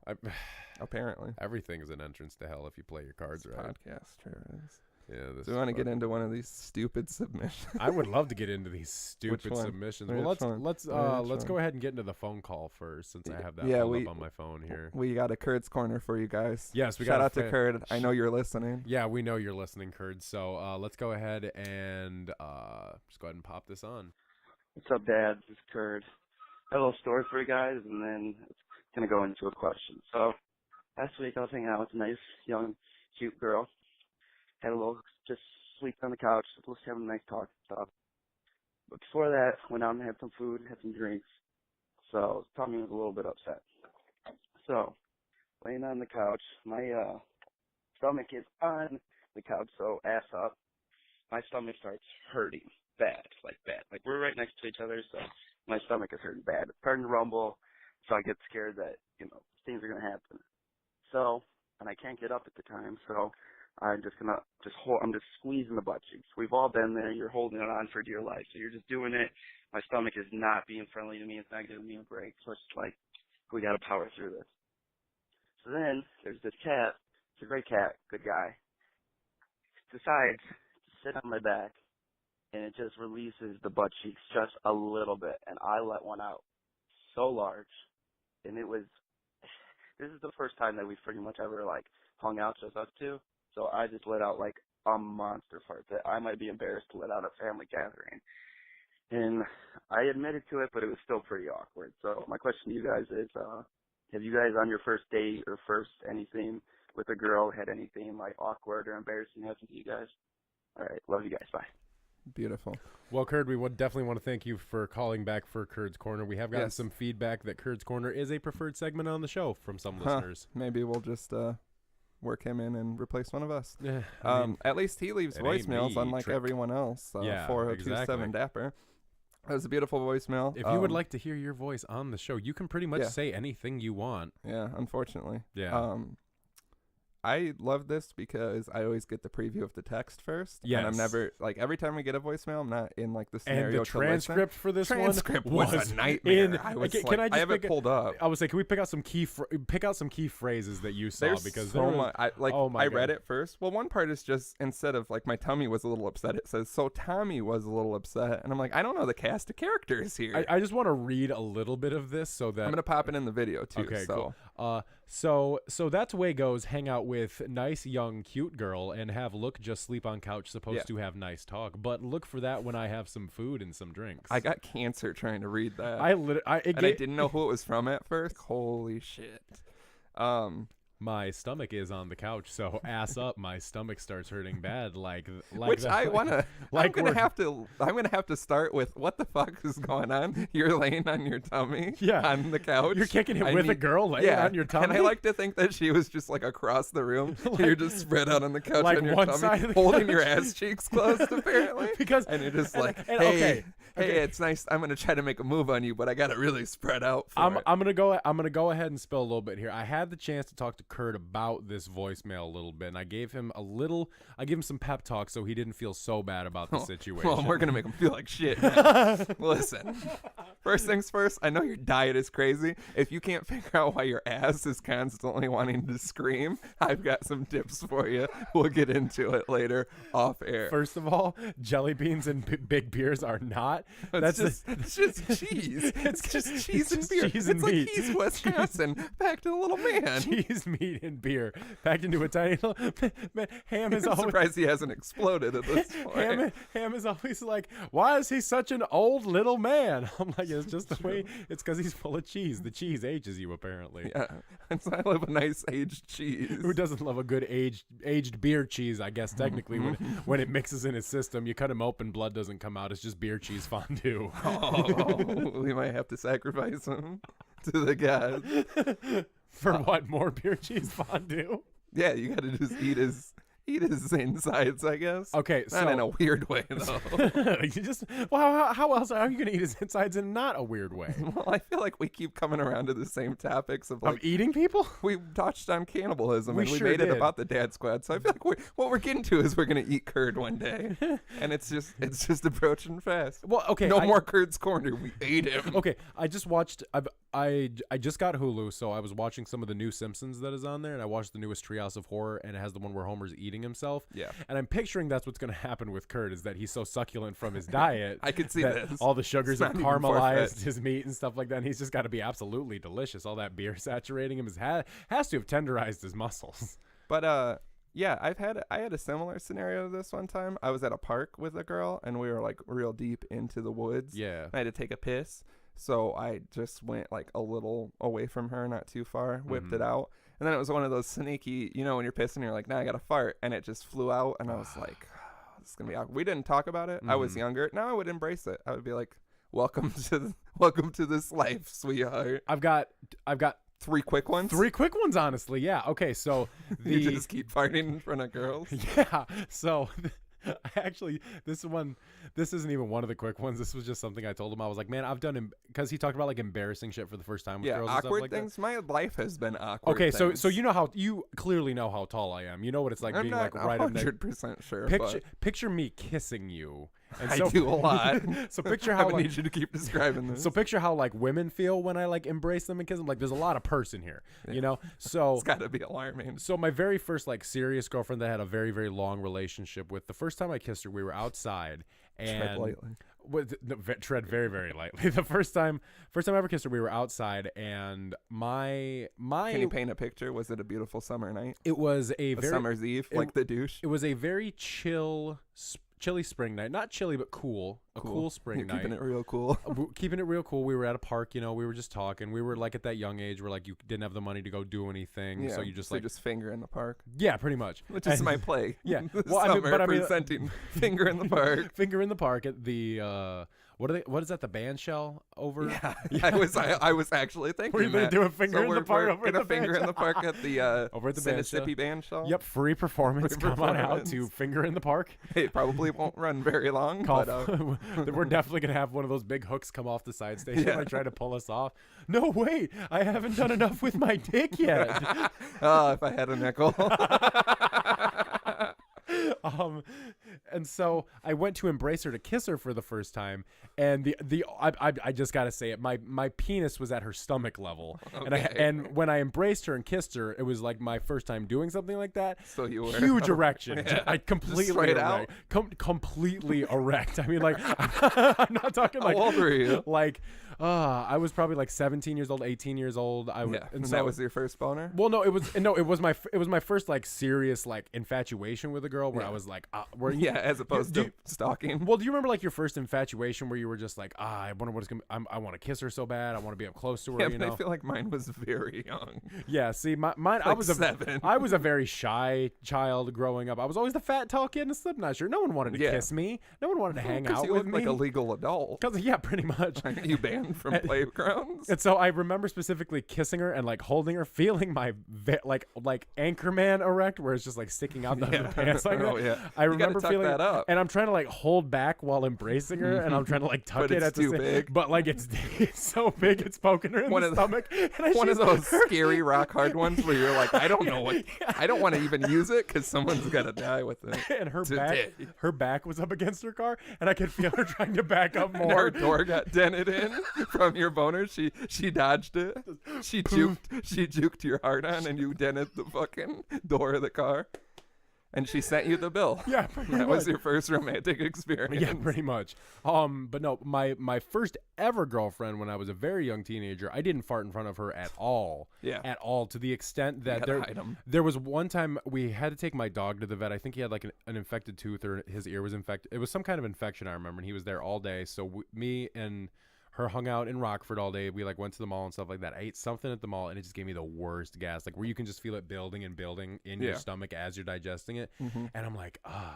Apparently. everything is an entrance to hell if you play your cards This right. podcast sure is. Yeah, this Do we is want to get fucking- into one of these stupid submissions? I would love to get into these stupid one? submissions. Which Well, one? let's Which go one? ahead and get into the phone call first, since I have that Yeah, pulled up on my phone here. We got a Kurds Corner for you guys. Yes, we Shout got a out to fan- Kurd. I know you're listening. Yeah, we know you're listening, Kurd. So let's go ahead and just go ahead and pop this on. What's up, Dad? This is Kurt. I have a little story for you guys, and then it's going to go into a question. So, last week I was hanging out with a nice, young, cute girl. Had a little, just sleep on the couch, just having a nice talk and stuff. But before that, went out and had some food, had some drinks. So, Tommy was a little bit upset. So, laying on the couch, my stomach is on the couch, so ass up. My stomach starts hurting bad. Like we're right next to each other, so my stomach is hurting bad. It's starting to rumble, so I get scared that, things are going to happen. So, and I can't get up at the time, so I'm just squeezing the butt cheeks. We've all been there. You're holding it on for dear life. So you're just doing it. My stomach is not being friendly to me. It's not giving me a break. So it's just like, we got to power through this. So then there's this cat. It's a great cat, good guy. Decides to sit on my back, and it just releases the butt cheeks just a little bit. And I let one out so large. And this is the first time that we've pretty much ever, like, hung out just us two. So I just let out, like, a monster fart that I might be embarrassed to let out at a family gathering. And I admitted to it, but it was still pretty awkward. So my question to you guys is, have you guys on your first date or first anything with a girl had anything, like, awkward or embarrassing happen to you guys? All right. Love you guys. Bye. Beautiful. Well, Kurd, we would definitely want to thank you for calling back for Kurd's Corner. We have gotten Yes. some feedback that Kurd's Corner is a preferred segment on the show from some listeners. Maybe we'll just work him in and replace one of us. Yeah, At least he leaves it ain't voicemails, me, unlike Trick. everyone else. Yeah, 4027 exactly. Dapper. That was a beautiful voicemail. If you would like to hear your voice on the show, you can pretty much Yeah. say anything you want. Yeah, unfortunately. Yeah. I love this because I always get the preview of the text first. And I'm Yes. never, like, every time we get a voicemail, I'm not in, like, the And scenario the to listen. transcript for this Transcript one was a nightmare. I was can like, I I just have it pulled up. I would say, can we pick out some key phrases that you saw? There's because so there was, much. oh my I read God. it first. Well, one part is just, instead of, like, my tummy was a little upset, it says, so Tommy was a little upset. And I'm like, I don't know the cast of characters here. I just want to read a little bit of this so that I'm going to pop it in the video, too. Okay, so. cool. So that's way goes. Hang out with nice young cute girl and have look just sleep on couch. Supposed to have nice talk, but look for that when I have some food and some drinks. I got cancer trying to read that. I didn't know who it was from at first. Holy shit. My stomach is on the couch, so ass up. My stomach starts hurting bad, like Which that. I wanna. Like I'm gonna have to start with what the fuck is going on. You're laying on your tummy. Yeah. On the couch. You're kicking it with a girl laying on your tummy. And I like to think that she was just like across the room. You're just spread out on the couch like on your one tummy, side of the holding couch. your ass cheeks closed, apparently. Because and you're just like, and hey, okay. it's nice. I'm gonna try to make a move on you, but I got to really spread out. I'm gonna go ahead and spill a little bit here. I had the chance to talk to Kurt about this voicemail a little bit, and I gave him some pep talk so he didn't feel so bad about the situation. Well, we're gonna make him feel like shit now. Listen, first things first. I know your diet is crazy. If you can't figure out why your ass is constantly wanting to scream, I've got some tips for you. We'll get into it later off air. First of all, jelly beans and big beers are not. It's just cheese. It's just cheese and beer. Cheese it's and like meat. he's Wisconsin packed in a little man. Cheese, meat, and beer packed into a tiny little ham is I'm always surprised he hasn't exploded at this point. ham is always like, why is he such an old little man? I'm like, it's just the way. It's because he's full of cheese. The cheese ages you apparently. Yeah, and so I love a nice aged cheese. Who doesn't love a good aged beer cheese? I guess technically when it mixes in his system, you cut him open, blood doesn't come out. It's just beer cheese fondue. Oh, we might have to sacrifice him to the gods. For what? More beer cheese fondue? Yeah, you got to just eat his insides, I guess. Okay, Not in a weird way, though. How else are you gonna eat his insides in not a weird way? Well, I feel like we keep coming around to the same topics of Of eating people? we touched on cannibalism We and we sure made it did. about the Dad Squad. So I feel like what we're getting to is we're gonna eat curd one day, and it's just approaching fast. Well, okay. No more Kurd's Corner. We ate him. Okay, I just watched. I just got Hulu, so I was watching some of the new Simpsons that is on there, and I watched the newest Treehouse of Horror, and it has the one where Homer's eating himself. Yeah. And I'm picturing that's what's going to happen with Kurt is that he's so succulent from his diet. I could see that this. all the sugars It's have not even caramelized far-fetched. his meat and stuff like that. And he's just got to be absolutely delicious. All that beer saturating him has to have tenderized his muscles. But yeah, I had a similar scenario to this one time. I was at a park with a girl, and we were like real deep into the woods. Yeah. I had to take a piss, so I just went like a little away from her, not too far, whipped it out. And then it was one of those sneaky, when you're pissing, you're like, nah, I got to fart. And it just flew out. And I was like, oh, this is going to be awkward. We didn't talk about it. I was younger. Now I would embrace it. I would be like, welcome to this life, sweetheart. I've got 3 quick ones. 3 quick ones, honestly. Yeah. Okay. So You just keep farting in front of girls. Yeah. So Actually, this isn't even one of the quick ones. This was just something I told him. I was like, man, I've done, because he talked about like embarrassing shit for the first time with girls and stuff awkward like things. that. My life has been awkward. Okay, things. so you clearly know how tall I am. You know what it's like I'm being not like right up next. 100% sure. Picture me kissing you. And I so, do a lot. So picture I how would like, need you to keep describing this. so picture how like women feel when I like embrace them and kiss them. Like there's a lot of person here, you know. So it's got to be alarming. So my very first like serious girlfriend that I had a very very long relationship with. The first time I kissed her, we were outside and Tread lightly. Tread very very lightly. The first time I ever kissed her, we were outside and my. Can you paint a picture? Was it a beautiful summer night? It was a summer's eve, like the douche. It was a very chilly spring night. Not chilly, but cool. A cool spring night. Keeping it real cool. Keeping it real cool. We were at a park, you know, we were just talking. We were like at that young age where like you didn't have the money to go do anything. Yeah, so you just just finger in the park. Yeah, pretty much. Which is my play. Yeah. Well, I mean, presenting finger in the park. Finger in the park at the what is that, the band shell over? Yeah. I was actually thinking Were you that. doing finger in the park we're over at the finger in the park at the over at the Mississippi band shell. Yep, free performance. Come on out to Finger in the Park. It probably won't run very long. We're definitely gonna have one of those big hooks come off the side station and try to pull us off. No, wait, I haven't done enough with my dick yet. Oh, if I had a nickel. And so I went to embrace her to kiss her for the first time, and I just gotta say it, my penis was at her stomach level, okay. and when I embraced her and kissed her, it was like my first time doing something like that. So you were huge erection. Yeah. I completely straight erect. out? Completely erect. I mean, like I'm not talking like how old were you? Like I was probably like 17 years old, 18 years old. And so that was your first boner? Well, no, it was my first like serious like infatuation with a girl where I was like, as opposed to stalking. Well, do you remember like your first infatuation where you were just like, I wonder what it's gonna. I want to kiss her so bad. I want to be up close to her. Yeah, you but know? I feel like mine was very young. Yeah, see, mine. Like I was 7. I was a very shy child growing up. I was always the fat, tall kid in a Slipknot shirt. No one wanted to kiss me. No one wanted to hang out you with looked me. like a legal adult. Yeah, pretty much. Are you banned from playgrounds? And so I remember specifically kissing her and like holding her, feeling my like Anchorman erect, where it's just like sticking out the pants like that. Oh yeah. I remember feeling that up. and I'm trying to like hold back while embracing her, and I'm trying to like tuck But it it's at the too same. big. But like it's so big, it's poking her in the stomach. And one of those scary rock hard ones where you're like, I don't know what, I don't want to even use it because someone's gonna die with it. And today. her back was up against her car, and I could feel her trying to back up And more. her door got dented in from your boner. She dodged it. She juked your heart on, and you dented the fucking door of the car. And she sent you the bill. Yeah, pretty that much. was your first romantic experience. Yeah, pretty much. But no, my first ever girlfriend when I was a very young teenager, I didn't fart in front of her at all. Yeah. At all, to the extent that there was one time we had to take my dog to the vet. I think he had like an infected tooth, or his ear was infected. It was some kind of infection, I remember, and he was there all day. So me and her hung out in Rockford all day. We like went to the mall and stuff like that. I ate something at the mall, and it just gave me the worst gas, like where you can just feel it building and building in your stomach as you're digesting it. Mm-hmm. And I'm like, I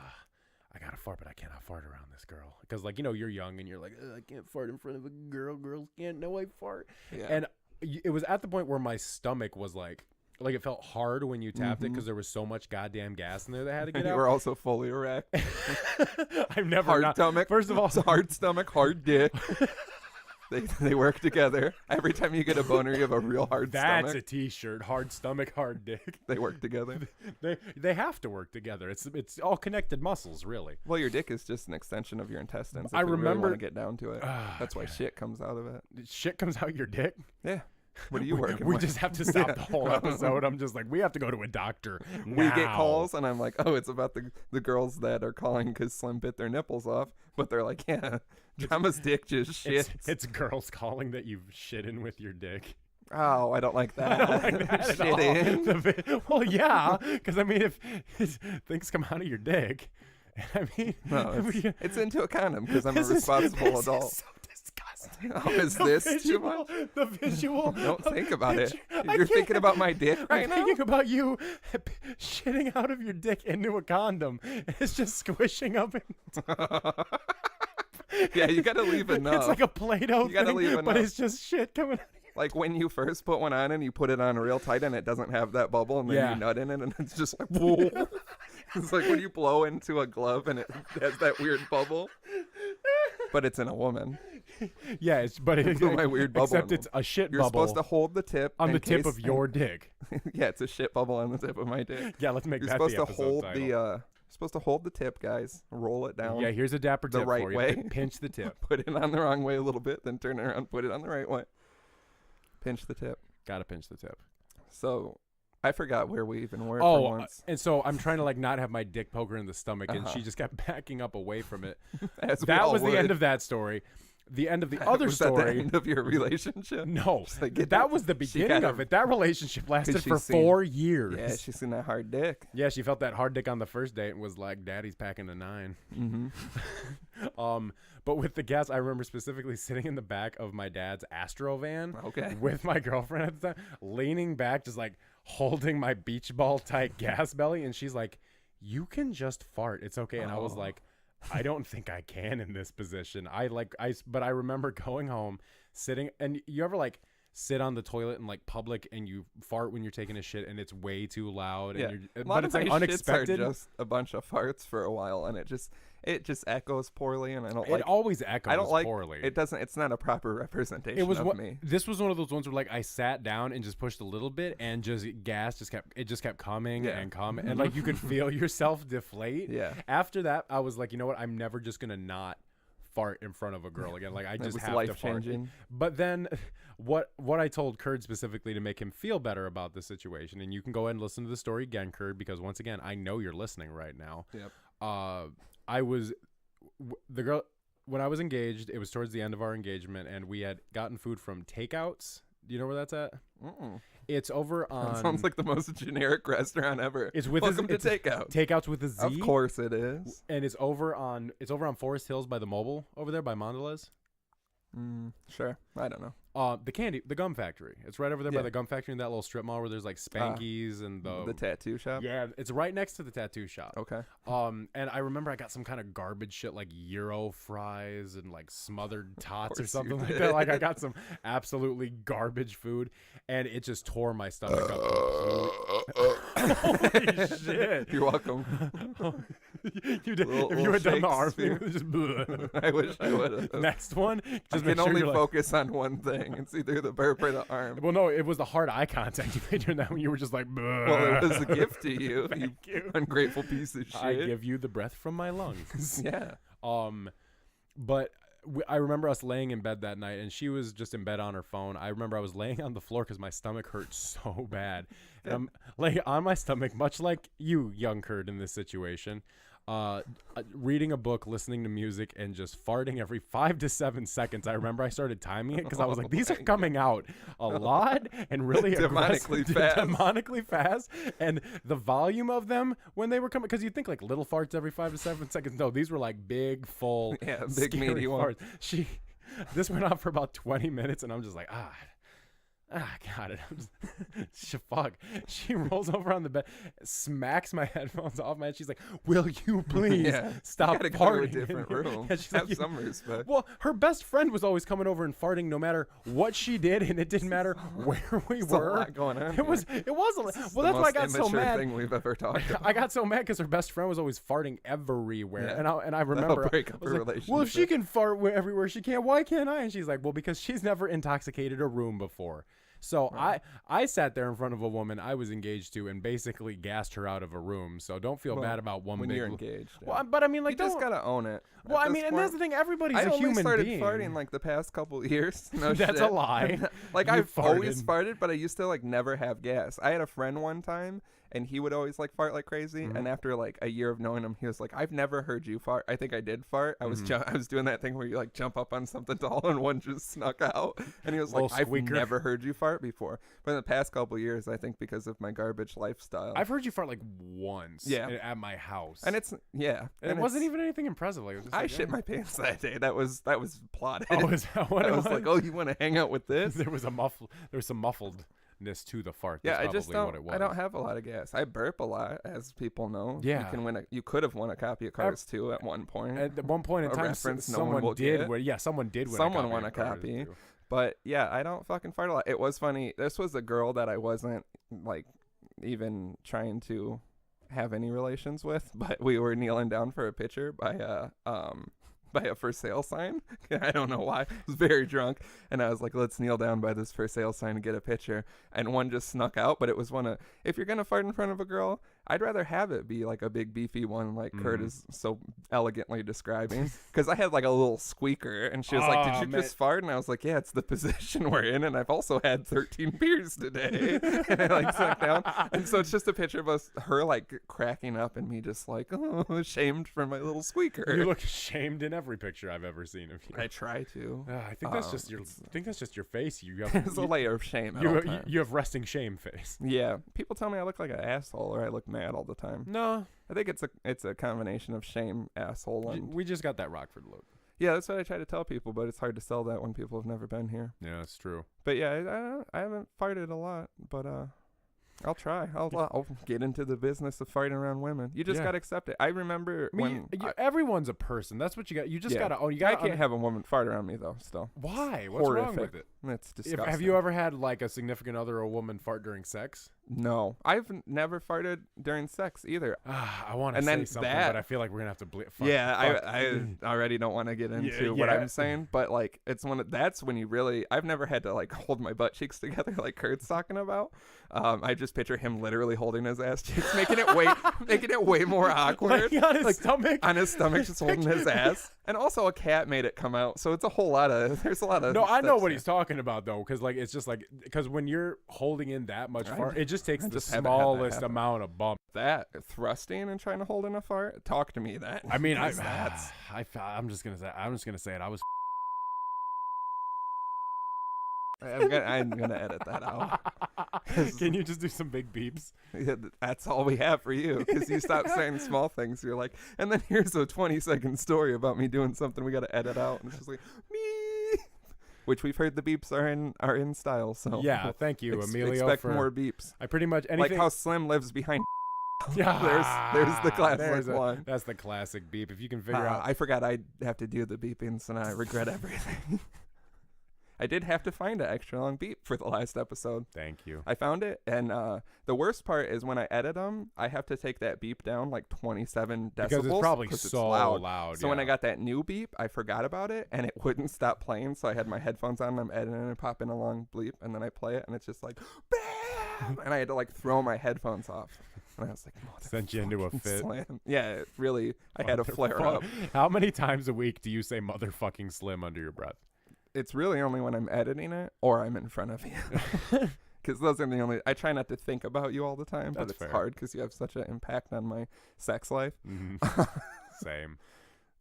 gotta fart, but I cannot fart around this girl, because like, you know, you're young and you're like, I can't fart in front of a girl. Girls can't know I fart. Yeah. And it was at the point where my stomach was like it felt hard when you tapped it, because there was so much goddamn gas in there that had to get out. You were also fully erect. I've never hard stomach. First of all, it's a hard stomach, hard dick. They work together. Every time you get a boner, you have a real hard stomach. That's a t-shirt. Hard stomach, hard dick. They work together. They have to work together. It's all connected muscles, really. Well, your dick is just an extension of your intestines. I remember, you really want to get down to it. That's why shit comes out of it. Shit comes out your dick? Yeah. What are you working We with? just have to stop the whole episode. I'm just like, we have to go to a doctor now. We get calls, and I'm like, oh, it's about the girls that are calling because Slim bit their nipples off. But they're like, yeah, Drama's dick just shit. It's girls calling that you've shit in with your dick. Oh, I don't like that. I don't like that at all. Shit in? Well, yeah, because I mean, if things come out of your dick, I mean, no, it's into a condom because I'm a responsible adult. Is so disgusting. Oh, is this too much? The visual. Don't think about it. You're thinking about my dick right now? I'm thinking about you shitting out of your dick into a condom. It's just squishing up. Yeah, you got to leave enough. It's like a Play-Doh thing, but it's just shit coming out. Like when you first put one on and you put it on real tight and it doesn't have that bubble, and then you nut in it and it's just like, whoa. It's like when you blow into a glove and it has that weird bubble, but it's in a woman. Yeah, but it's my weird bubble. except it's a shit You're bubble. supposed to hold the tip on in the tip case- of your dick. Yeah, it's a shit bubble on the tip of my dick. Yeah, let's make You're that supposed the to episode hold title. supposed to hold the tip, guys. Roll it down. Yeah, here's a Dapper the tip right for you. way. Pinch the tip. Put it on the wrong way a little bit, then turn it around, put it on the right way. Pinch the tip. Gotta pinch the tip. So I forgot where we even were for Oh, once. and so I'm trying to like not have my dick poke her in the stomach, and Uh-huh. she just kept backing up away from it. As we That all was the would. end of that story. The end of the other Was that the story. end of your relationship? No, Just like, get that that- was the she beginning got of her- it. That relationship lasted she for seen- 4 years. Yeah, she's seen that hard dick. Yeah, she felt that hard dick on the first date and was like, "Daddy's packing a 9." Mm-hmm. But with the gas, I remember specifically sitting in the back of my dad's Astro van Okay. with my girlfriend at the time, leaning back, just like holding my beach ball tight gas belly, and she's like, "You can just fart. It's okay." And I was Oh. like, I don't think I can in this position. But I remember going home, sitting, and you ever like sit on the toilet in like public and you fart when you're taking a shit and it's way too loud, Yeah. and A lot but of it's like my shits unexpected. are just a bunch of farts for a while, and it just echoes poorly, and I don't It like. always echoes I don't like poorly. it. Doesn't. It's not a proper representation It was of what me. this was one of those ones where like I sat down and just pushed a little bit and just gas just kept coming Yeah. and coming, and like you could feel yourself deflate. Yeah. After that, I was like, you know what? I'm never just gonna not fart in front of a girl again. Like I It just was have to life fart. changing. But then, what I told Kurd specifically to make him feel better about the situation, and you can go ahead and listen to the story again, Kurd, because once again, I know you're listening right now. Yep. I was the girl when I was engaged. It was towards the end of our engagement, and we had gotten food from Takeouts. Do you know where that's at? Mm-mm. It's over on. That sounds like the most generic restaurant ever. It's with Welcome to it's Takeout. Takeouts with a Z. Of course it is. And it's over on Forest Hills by the Mobile over there by Mondelez. Sure. I don't know. The gum factory. It's right over there by Yeah. the gum factory in that little strip mall where there's like Spankies and The tattoo shop. yeah, it's right next to the tattoo shop. Okay. And I remember I got some kind of garbage shit like Euro fries and like smothered tots or course something you like did. that. Like I got some absolutely garbage food, and it just tore my stomach up. Holy shit! You're welcome. You did, Little- if you little had done the arm Shakespeare. thing, just bleh. I wish I would have. Next one, I just make can sure only you're like, focus on one thing. It's either the burp or the arm. well, no, it was the hard eye contact you made during that when you were just like, Well, it was a gift to you, Thank you. ungrateful piece of shit. I give you the breath from my lungs. Yeah. But I remember us laying in bed that night, and she was just in bed on her phone. I remember I was laying on the floor because my stomach hurt so bad. And I'm laying on my stomach, much like you, young Kurd, in this situation, reading a book, listening to music, and just farting every 5 to 7 seconds. I remember I started timing it because I was like, these are coming out a lot and really Demonically fast. demonically fast. And the volume of them when they were coming, because you think like little farts every 5 to 7 seconds. No, these were like big, full, Yeah, big, scary meaty farts. ones. This went on for about 20 minutes, and I'm just like, got it. Fuck. She rolls over on the bed, smacks my headphones off my head. She's like, "Will you please Yeah. stop Gotta farting?" go to a different room. Yeah, she's Have like, some respect. well, her best friend was always coming over and farting no matter what she did, and it didn't matter where we There's were. a lot going on. It was here. well, This is that's the why I most got so immature mad. thing we've ever talked about. I got so mad because her best friend was always farting everywhere, Yeah. and I remember break I up was a like, well, if she relationship. can fart everywhere she can, why can't I? And she's like, well, because she's never intoxicated a room before. So Right. I sat there in front of a woman I was engaged to and basically gassed her out of a room. So don't feel Well, bad about one when big. you're engaged. Well, but I mean, like, you just don't. gotta own it. Well, At I this mean, and that's point. the thing. Everybody's I a only human started being. farting like the past couple of years. No That's shit. a lie. Like You I've always farted. farted, but I used to like never have gas. I had a friend one time, and he would always like fart like crazy. Mhm. And after like a year of knowing him, he was like, "I've never heard you fart." I think I did fart. I was Mhm. I was doing that thing where you like jump up on something tall and one just snuck out, and he was like, Little "I've squeaker. never heard you fart before." But in the past couple of years, I think because of my garbage lifestyle, I've heard you fart like once. Yeah. At my house. and it's And it wasn't even anything impressive. Like, it was just I like, shit my pants that day. That was plotted. Oh, is that what I it was like, "Oh, you want to hang out with this?" There was some muffledness to the fart. Yeah, That's I just probably what it don't. was. I don't have a lot of gas. I burp a lot, as people know. Yeah. You could have won a copy of Cars 2 at one point. At one point in A time, reference no one someone will did. get. Someone did win. Someone a copy won of a Cars copy. 2. But yeah, I don't fucking fart a lot. It was funny. This was a girl that I wasn't like even trying to have any relations with, but we were kneeling down for a picture by a for sale sign. I don't know why. I was very drunk, and I was like, let's kneel down by this for sale sign and get a picture. And one just snuck out, but it was one of, if you're gonna fart in front of a girl, I'd rather have it be like a big beefy one like Kurt is so elegantly describing, because I had like a little squeaker, and she was like, did you just fart? And I was like, yeah, it's the position we're in, and I've also had 13 beers today. And I like sat down, and so it's just a picture of her like cracking up, and me just like, oh, ashamed for my little squeaker. You look ashamed in every picture I've ever seen of you. I try to. I think that's just your. I think that's just your face. You have there's a layer of shame. You have resting shame face. Yeah, people tell me I look like an asshole, or I look mad all the time. No, I think it's a combination of shame, asshole, and we just got that Rockford look. Yeah, that's what I try to tell people, but it's hard to sell that when people have never been here. Yeah, that's true. But yeah, I haven't farted a lot, but I'll try. I'll get into the business of farting around women. You just gotta accept it. I remember everyone's a person. That's what you got. You just gotta own. I can't have a woman fart around me though. Still. Why? What's wrong with it? It's disgusting. Have you ever had like a significant other or a woman fart during sex? No, I've never farted during sex either. I want to say something, but I feel like we're gonna have to bleep. I already don't want to get into what I'm saying, but like that's when you really. I've never had to like hold my butt cheeks together like Kurt's talking about. I just picture him literally holding his ass cheeks, making it way more awkward. Like on his stomach, just holding his ass. And also a cat made it come out, so it's a whole lot of. There's a lot of. No, I know what he's talking about though, because like it's just like because when you're holding in that much fart, it just takes the smallest amount of bump. That thrusting and trying to hold in a fart. Talk to me. That. I mean, I'm just gonna say it. I was. I'm gonna edit that out. Can you just do some big beeps? Yeah, that's all we have for you, because you stopped saying small things. You're like, and then here's a 20-second story about me doing something we got to edit out, and it's just like me, which we've heard the beeps are in style. So yeah, thank you, Emilio. Expect more beeps. I pretty much anything like how Slim lives behind. Yeah, there's the classic one. That's the classic beep. If you can figure out, I forgot I have to do the beeping, so now I regret everything. I did have to find an extra long beep for the last episode. Thank you. I found it, and the worst part is when I edit them, I have to take that beep down like 27 decibels. Because it's probably so loud. So when I got that new beep, I forgot about it, and it wouldn't stop playing, so I had my headphones on, and I'm editing and popping a long bleep, and then I play it, and it's just like, bam! And I had to like throw my headphones off. And I was like, sent you into a fit. Slam. Yeah, it really, I had a flare up. How many times a week do you say motherfucking Slim under your breath? It's really only when I'm editing it or I'm in front of you. Because those are the only. I try not to think about you all the time, but it's hard because you have such an impact on my sex life. Mm-hmm. Same.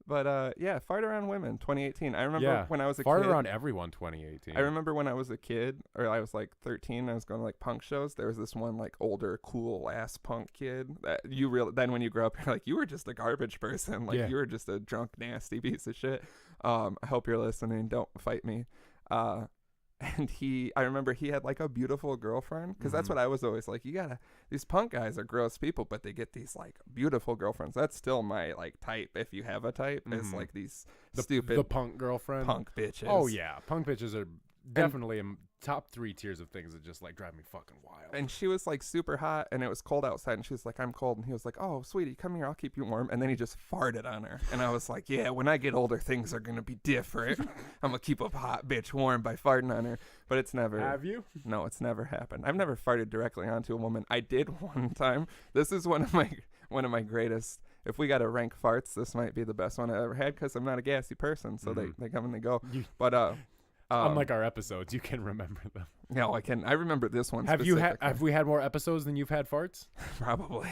But yeah, fart around women, 2018. I remember when I was a fart kid. Around everyone, 2018. I remember when I was a kid, or I was like 13. I was going to like punk shows. There was this one like older, cool ass punk kid that then when you grow up, you're like, you were just a garbage person. Like you were just a drunk, nasty piece of shit. I hope you're listening. Don't fight me. And I remember he had like a beautiful girlfriend, because that's what I was always like, these punk guys are gross people, but they get these like beautiful girlfriends. That's still my like type, if you have a type, is like these stupid the punk girlfriend, punk bitches. Oh yeah, punk bitches are definitely in top 3 tiers of things that just like drive me fucking wild. And she was like super hot, and it was cold outside, and she was like, I'm cold, and he was like, oh sweetie, come here, I'll keep you warm. And then he just farted on her, and I was like, yeah, when I get older, things are gonna be different. I'm gonna keep a hot bitch warm by farting on her. But it's never. Have you? No, it's never happened. I've never farted directly onto a woman. I did one time. This is one of my greatest. If we got to rank farts, this might be the best one I ever had, because I'm not a gassy person, so they come and they go. But unlike our episodes, you can remember them. No, I can. I remember this one. Have we had more episodes than you've had farts? Probably.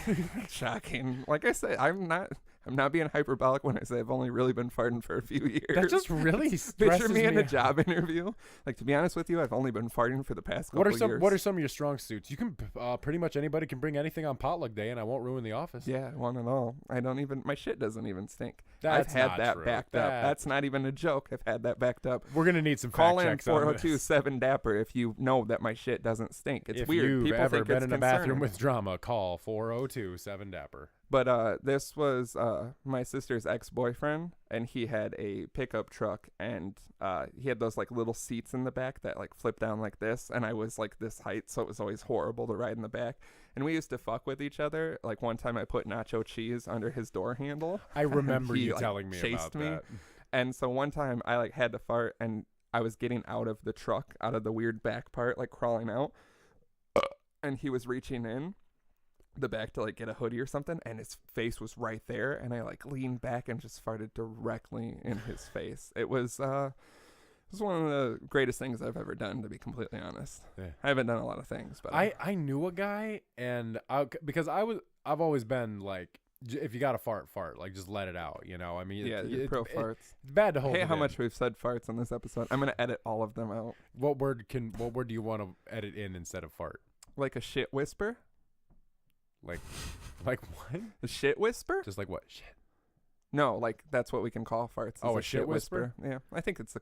Shocking. Like I say, I'm not being hyperbolic when I say I've only really been farting for a few years. That just really stresses Picture me in a job interview. Like, to be honest with you, I've only been farting for the past couple years. What are some of your strong suits? You can pretty much anybody can bring anything on potluck day, and I won't ruin the office. Yeah, one and all. My shit doesn't even stink. I've had that backed up. That's not even a joke. I've had that backed up. We're gonna need some fact checks on this. Call in 402-7 Dapper if you know know that my shit doesn't stink. It's if weird. you've People ever think been it's in a bathroom concerning. with drama, call 402-7-DAPPER. But this was my sister's ex-boyfriend, and he had a pickup truck, and he had those like little seats in the back that like flip down like this, and I was like this height, so it was always horrible to ride in the back. And we used to fuck with each other. Like one time I put nacho cheese under his door handle. I remember He, you like, telling me chased about me. that. And so one time I like had to fart, and I was getting out of the truck, out of the weird back part, like crawling out, and he was reaching in the back to like get a hoodie or something, and his face was right there, and I like leaned back and just farted directly in his face. It was one of the greatest things I've ever done, to be completely honest. Yeah. I haven't done a lot of things, but I knew a guy, and because I've always been like, if you got to fart, like just let it out, you know. I mean, yeah, you're pro farts. It's bad to hold. Hey, it how in. much we've said farts on this episode? I'm gonna edit all of them out. What word do you want to edit in instead of fart? Like a shit whisper. Like what? A shit whisper? Just like what? Shit. No, like that's what we can call farts. Oh, is a shit whisper? Yeah, I think it's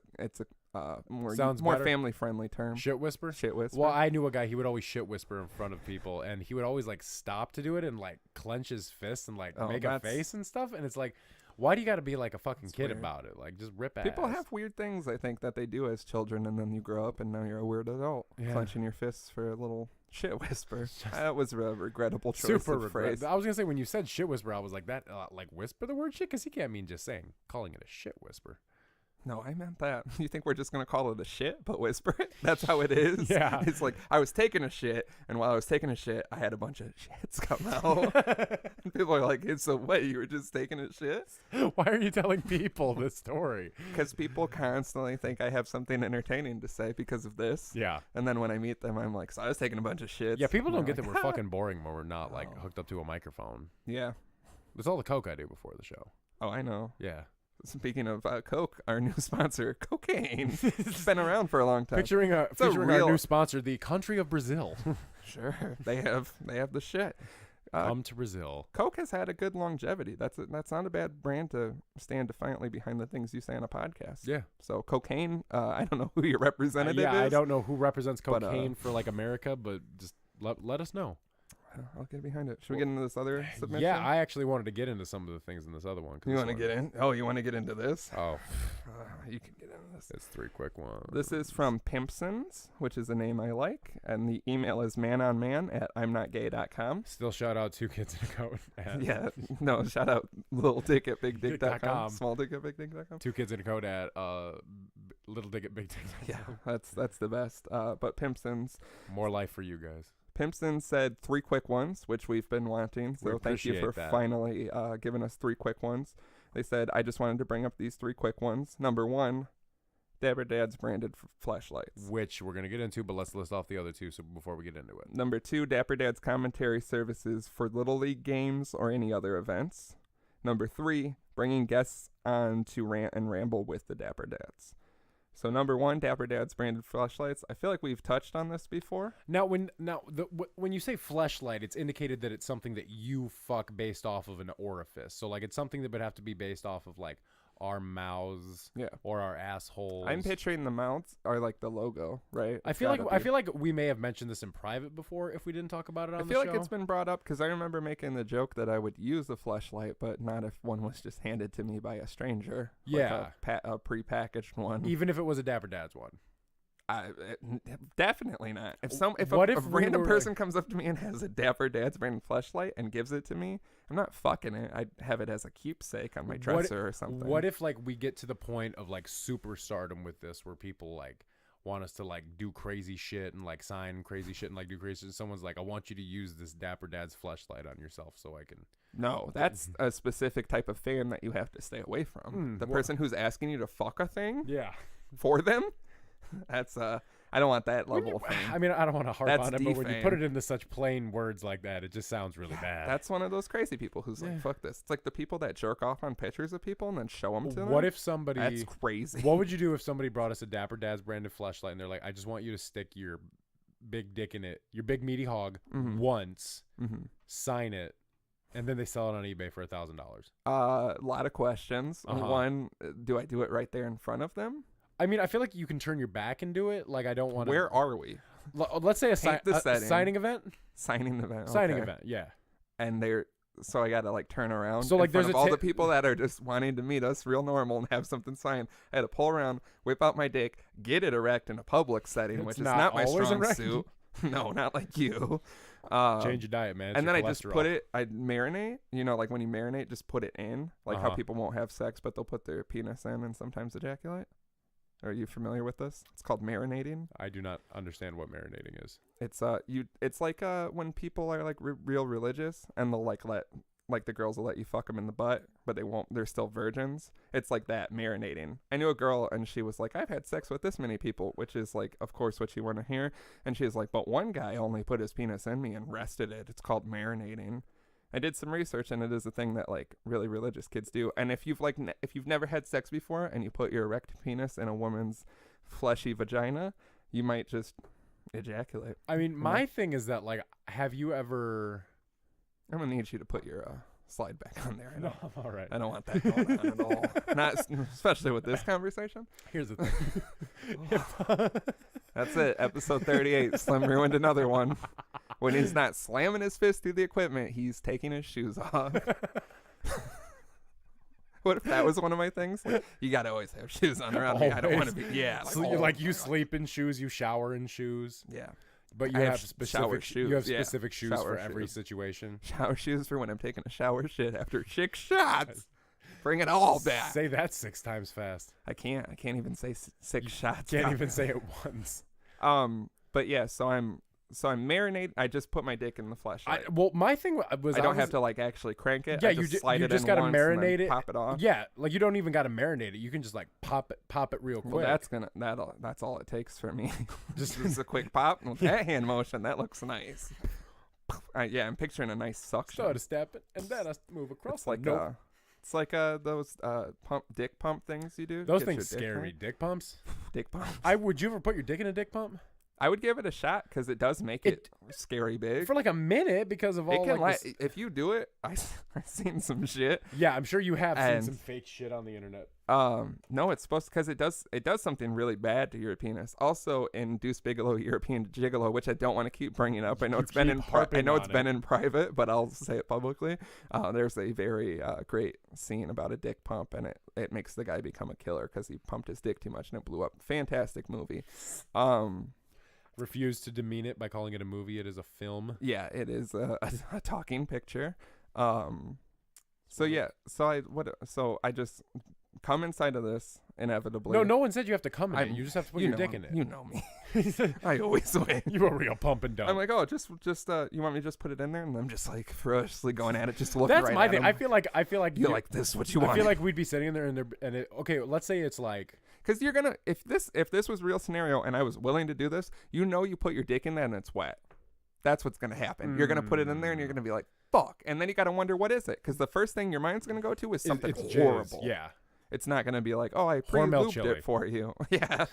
a more Sounds more better. family friendly term. Shit whisper? Shit whisper. Well, I knew a guy, he would always shit whisper in front of people, and he would always like stop to do it and like clench his fist and like Oh, make a that's- face and stuff. And it's like, why do you got to be like a fucking That's kid weird. about it? Like just rip ass. People have weird things, I think, that they do as children, and then you grow up and now you're a weird adult, Yeah. clenching your fists for a little shit whisper. That was a regrettable choice super of phrase. regret. I was gonna say, when you said shit whisper, I was like, that like whisper the word shit, because he can't mean just calling it a shit whisper. No, I meant that. You think we're just going to call it a shit, but whisper it? That's how it is? Yeah. It's like, I was taking a shit, and while I was taking a shit, I had a bunch of shits come out. And people are like, it's so what? You were just taking a shit? Why are you telling people this story? Because people constantly think I have something entertaining to say because of this. Yeah. And then when I meet them, I'm like, so I was taking a bunch of shits. Yeah, people And don't they're get that like, we're fucking boring when we're not like Oh. hooked up to a microphone. Yeah. That's all the coke I do before the show. Oh, I know. Yeah. Speaking of Coke, our new sponsor, cocaine. It's been around for a long time. Picturing a our real- new sponsor, the country of Brazil. Sure. They have the shit. Come to Brazil. Coke has had a good longevity. That's not a bad brand to stand defiantly behind the things you say on a podcast. Yeah. So cocaine, I don't know who your representative yeah, is. I don't know who represents but, cocaine for like America, but just let us know. I'll get behind it. Should we get into this other submission? Yeah, I actually wanted to get into some of the things in this other one. 'cause You this want to one- get in? Oh, you want to get into this? Oh, You can get into this. it's 3 quick ones. This is from Pimpsons, which is a name I like, and the email is manonman@imnotgay.com. Still shout out 2 kids in a coat. at Yeah, no, shout out little dick at bigdick.com, Dick.com. small dick at bigdick.com. 2 kids in a coat at Little Dick at Big Dick. Yeah, that's the best. But Pimpsons More life for you guys. Pimpston said 3 quick ones, which we've been wanting. So thank you for appreciate that. finally giving us 3 quick ones. They said, I just wanted to bring up these 3 quick ones. Number 1, Dapper Dad's branded fleshlights. Which we're going to get into, but let's list off the other 2 before we get into it. Number 2, Dapper Dad's commentary services for Little League games or any other events. Number 3, bringing guests on to rant and ramble with the Dapper Dads. So number 1, Dapper Dad's branded fleshlights. I feel like we've touched on this before. Now, when you say fleshlight, it's indicated that it's something that you fuck based off of an orifice. So like it's something that would have to be based off of like our mouths Yeah. or our assholes. I'm picturing the mouths are like the logo, right? I feel like we may have mentioned this in private before if we didn't talk about it on I the feel show. like it's been brought up because I remember making the joke that I would use a fleshlight, but not if one was just handed to me by a stranger. Yeah. Like a prepackaged one. Even if it was a Dapper Dad's one. Definitely not. If What a if we random were- person comes up to me and has a Dapper Dad's brand fleshlight and gives it to me, I'm not fucking it. I'd have it as a keepsake on my dresser or something. What if like we get to the point of like superstardom with this, where people like want us to like do crazy shit and like sign crazy shit and like do crazy shit. Someone's like, I want you to use this Dapper Dad's fleshlight on yourself so I can. No, that's a specific type of fan that you have to stay away from. The well- person who's asking you to fuck a thing Yeah. for them, that's I don't want that level of fame. I mean, I don't want to harp That's on it, but when you put defame. it into such plain words like that, it just sounds really bad. That's one of those crazy people who's Yeah. like, fuck this. It's like the people that jerk off on pictures of people and then show them to them. What if somebody? That's crazy. What would you do if somebody brought us a Dapper Dad's branded fleshlight and they're like, I just want you to stick your big dick in it, your big meaty hog, once, sign it, and then they sell it on eBay for $1,000? A lot of questions. Uh-huh. One, do I do it right there in front of them? I mean, I feel like you can turn your back and do it. Like, I don't want to. Where are we? let's say a Paint the setting. signing event. Signing event. Signing okay. event. Yeah. And so I got to like turn around. So like in front there's of all the people that are just wanting to meet us real normal and have something signed. I had to pull around, whip out my dick, get it erect in a public setting, which is not my strong erect. suit. No, not like you. Change your diet, man. It's and then your I just put it, I marinate, like when you marinate, just put it in, like how people won't have sex, but they'll put their penis in and sometimes ejaculate. Are you familiar with this? It's called marinating. I do not understand what marinating is. It's like when people are like real religious and they'll like the girls will let you fuck them in the butt, but they're still virgins. It's like that, marinating. I knew a girl and she was like, I've had sex with this many people, which is like, of course, what you want to hear. And she was like, but one guy only put his penis in me and rested it. It's called marinating. I did some research and it is a thing that like really religious kids do. And if you've never had sex before and you put your erect penis in a woman's fleshy vagina, you might just ejaculate. I mean, my thing is that like, have you ever... I'm gonna need you to put your slide back on there. No, I'm all right. I don't want that going on at all. Not especially with this conversation. Here's the thing. That's it. Episode 38. Slim ruined another one. When he's not slamming his fist through the equipment, he's taking his shoes off. What if that was one of my things? Like, you gotta always have shoes on around me. I don't want to be. Yeah. Like, you sleep in shoes. You shower in shoes. Yeah. But you have specific shoes. You have specific shoes shower for every shoes. situation. Shower shoes for when I'm taking a shower shit after 6 shots. Bring it all back. Say that 6 times fast. I can't even say 6 shots. Can't even say it once. But yeah, so I'm marinating. I just put my dick in the fleshlight. Well, my thing was I don't have to like actually crank it. Yeah, I just slide you it just in gotta once marinate and then it. pop it off. Yeah, like you don't even gotta marinate it. You can just like pop it real quick. Well, that's all it takes for me. just a quick pop with that hand motion. That looks nice. Yeah, I'm picturing a nice suction. Start a step and then I move across. It's like those dick pump things you do. Those things scare me. Dick pumps. Dick pumps. Would you ever put your dick in a dick pump? I would give it a shot because it does make it scary big for like a minute because of all. If you do it, I've seen some shit. Yeah, I'm sure you have seen some fake shit on the internet. No, it's supposed because it does something really bad to your penis. Also, in Deuce Bigalow, European Gigolo, which I don't want to keep bringing up. I know it's been in private, but I'll say it publicly. There's a very great scene about a dick pump, and it makes the guy become a killer because he pumped his dick too much and it blew up. Fantastic movie. Refuse to demean it by calling it a movie. It is a film. Yeah, it is a talking picture. So I just come inside of this inevitably. No one said you have to come in it. You just have to put your dick in it. You know me. I always win. You a real pump and dump. I'm like, just you want me to just put it in there? And I'm just like ferociously going at it, just looking That's right my at thing. him. I feel like you're like, this is what you want. I feel like we'd be sitting in there okay, let's say it's like, because you're gonna if this was real scenario and I was willing to do this, you put your dick in that and it's wet. That's what's gonna happen. You're gonna put it in there and you're gonna be like, fuck, and then you gotta wonder what is it, because the first thing your mind's gonna go to is something horrible. Yeah. It's not gonna be like, I pre-lubed it for you. Yeah,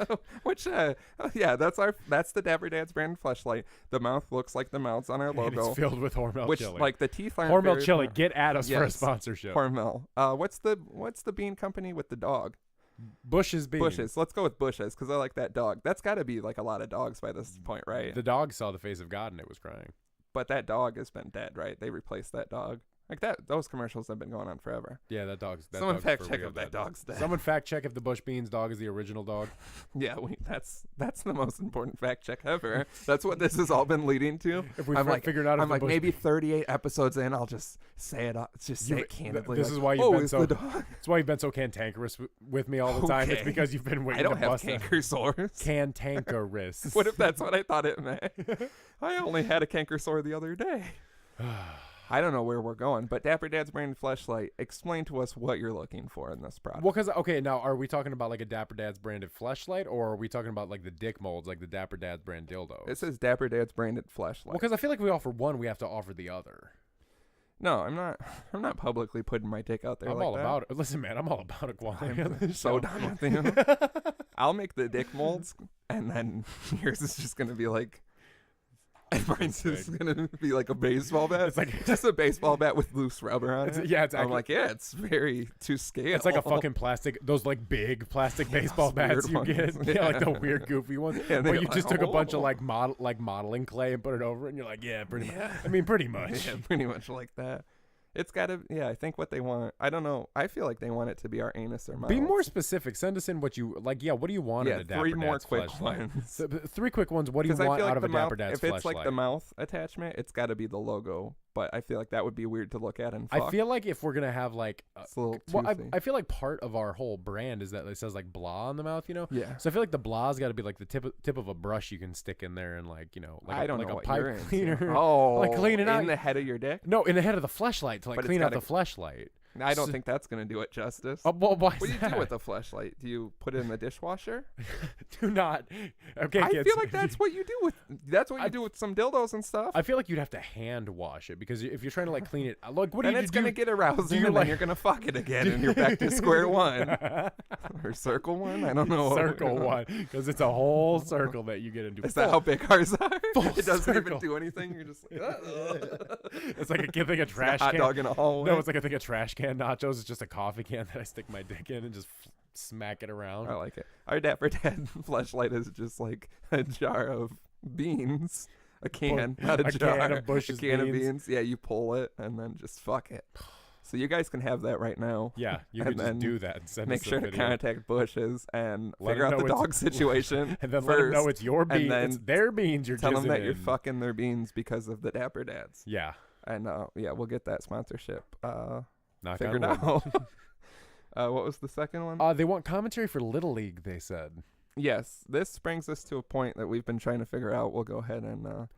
which that's the Dapper Dad's brand fleshlight. The mouth looks like the mouths on our logo. And it's filled with Hormel chili. Like the teeth aren't Hormel chili. Get at us for a sponsorship. Hormel. What's the bean company with the dog? Bush's Beans. Bushes. Let's go with Bushes because I like that dog. That's got to be like a lot of dogs by this point, right? The dog saw the face of God and it was crying. But that dog has been dead, right? They replaced that dog. Like that. Those commercials have been going on forever. Yeah, that dog's. Someone fact check if that dog's dead. Someone fact check if the Bush Beans dog is the original dog. Yeah, that's the most important fact check ever. That's what this has all been leading to. If we figured out, maybe 38 episodes in, I'll just say it. Just say it candidly. This is why you've been so. That's why you've been so cantankerous with me all the time. It's because you've been waiting. I don't have canker sores. Cantankerous. What if that's what I thought it meant? I only had a canker sore the other day. I don't know where we're going, but Dapper Dad's brand fleshlight, explain to us what you're looking for in this product. Well, because, okay, now, are we talking about like a Dapper Dad's branded fleshlight, or are we talking about like the dick molds, like the Dapper Dad's brand dildos? It says Dapper Dad's branded fleshlight. Well, because I feel like we offer one, we have to offer the other. No, I'm not publicly putting my dick out there. I'm all about it. Listen, man, I'm all about equality. I'm so done with you. I'll make the dick molds, and then yours is just going to be like And mine's just gonna be like a baseball bat. It's like just a baseball bat with loose rubber on it. Yeah, it's I'm like, yeah, it's very to scale. It's like a fucking plastic, those like big plastic baseball bats you get. Yeah, like the weird goofy ones. Yeah, where you just took a bunch of like like modeling clay and put it over it, and you're like, yeah, pretty much. I mean, pretty much. Yeah, pretty much like that. It's gotta, I think what they want, I don't know. I feel like they want it to be our anus or mouth. Be more specific. Send us in what you like. Yeah, what do you want in a Dapper 3 more Dad's quick fleshlight? ones. So, 3 quick ones. What do you I want feel like out of a mouth, Dapper Dad's if it's fleshlight? like the mouth attachment, it's got to be the logo. But I feel like that would be weird to look at and fuck. I feel like if we're gonna have like, It's a little well, toothy. I feel like part of our whole brand is that it says like blah on the mouth, you know. Yeah. So I feel like the blah's got to be like the tip of a brush you can stick in there and like like I don't like know a what pipe you're into. cleaner. Oh, like clean it out in the head of your dick. No, in the head of the fleshlight to like But it's clean out the gotta- fleshlight. I don't think that's gonna do it justice. Oh, well, why What do you is do that? with a fleshlight? Do you put it in the dishwasher? Do not. Okay, I kids. feel like that's what you do with. That's what you do with some dildos and stuff. I feel like you'd have to hand wash it because if you're trying to like clean it, like what do Then you it's do? gonna get arousing, you and like- then you're gonna fuck it again, and you're back to square one or circle one. I don't know. Circle one because it's a whole circle that you get into. Is that how big ours are? full It doesn't circle. even do anything. You're just like, It's like a thing of trash hot can. dog in a hallway. No, it's like a thing of trash can nachos. It's just a coffee can that I stick my dick in and just smack it around. I like it. Our Dapper Dad fleshlight is just like a jar of beans, a can, not a a jar, can of Bush's a can of beans. beans. Yeah, you pull it and then just fuck it. So you guys can have that right now. Yeah, you And can just then do that and send Make us sure a to video. contact Bush's and Let figure them out the know it's- dog situation. And then let them know first, it's your and beans. then It's their beans you're Tell them jizzing that you're in. fucking their beans because of the Dapper Dads. Yeah. And yeah, we'll get that sponsorship Knock figured on wood. out. What was the second one? They want commentary for Little League, they said. Yes, this brings us to a point that we've been trying to figure out. We'll go ahead and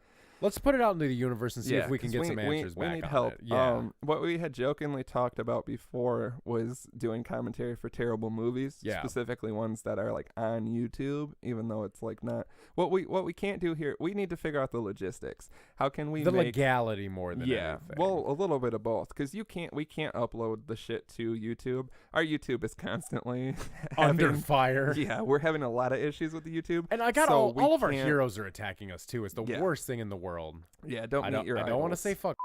Let's put it out into the universe and see if we can 'cause get some answers we back need on help. it. Yeah. What we had jokingly talked about before was doing commentary for terrible movies, Yeah. specifically ones that are like on YouTube, even though it's like not what we can't do here. We need to figure out the logistics. How can we the make legality more than anything. well, a little bit of both, because we can't upload the shit to YouTube. Our YouTube is constantly under having- fire. Yeah, we're having a lot of issues with the YouTube. And I got So we all of our can't- heroes are attacking us too. It's the Yeah. worst thing in the world. Yeah, don't I meet don't, your I don't want to idols. say fuck.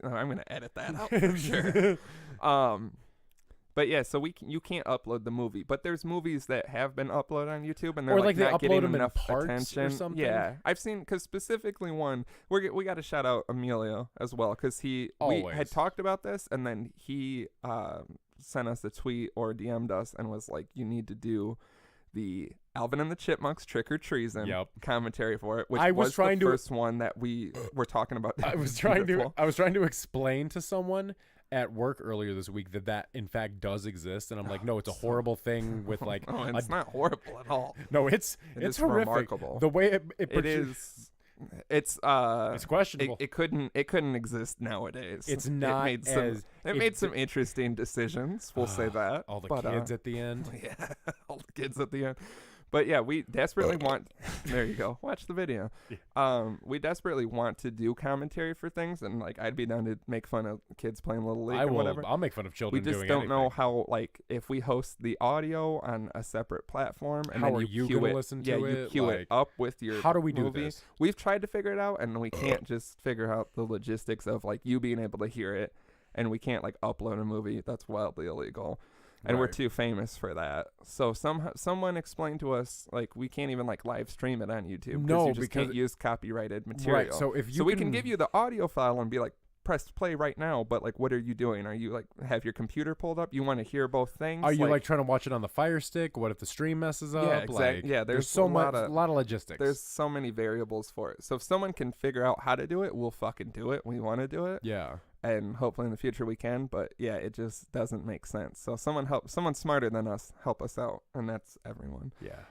I'm gonna edit that out for sure. But yeah, so you can't upload the movie, but there's movies that have been uploaded on YouTube and they're Or like they not upload getting them in enough parts or attention. something? Yeah, I've seen, because specifically one we got to shout out Emilio as well, because we had Always. talked about this and then he sent us a tweet or DM'd us and was like, you need to do the Alvin and the Chipmunks Trick or Treason Yep. commentary for it, which I was trying the to- first one that we were talking about. I was trying to explain to someone at work earlier this week that in fact does exist, and I'm like, no, it's a horrible thing with like Oh, it's not horrible at all. no, it's is horrific. remarkable. The way it It is. It's questionable. It couldn't exist nowadays. It's not It made some, as it made some interesting decisions. We'll say that. all the but, kids at the end. yeah, all the kids at the end. But yeah, we desperately want. There you go. Watch the video. Yeah. We desperately want to do commentary for things, and like I'd be down to make fun of kids playing Little League I or will. whatever. I'll make fun of We children just doing don't know anything. how, like, if we host the audio on a separate platform and How then are you you queue gonna it, listen yeah, to you it? queue it Like, up with your How do we do movie. this? We've tried to figure it out, and we can't just figure out the logistics of like you being able to hear it, and we can't like upload a movie. That's wildly illegal, and we're Right. too famous for that. So someone explained to us, like, we can't even like live stream it on YouTube. No, you just because- can't use copyrighted material. Right. So if you we can give you the audio file and be like, press play right now, but like, what are you doing? Are you like have your computer pulled up? You want to hear both things? Are you like trying to watch it on the Fire Stick? What if the stream messes up? Yeah, exactly. Like, Yeah, there's so a much, lot of- lot of logistics. there's so many variables for it. So if someone can figure out how to do it, we'll fucking do it. We want to do it, yeah. and hopefully in the future we can. But yeah, it just doesn't make sense. So someone smarter than us help us out, and that's everyone. Yeah.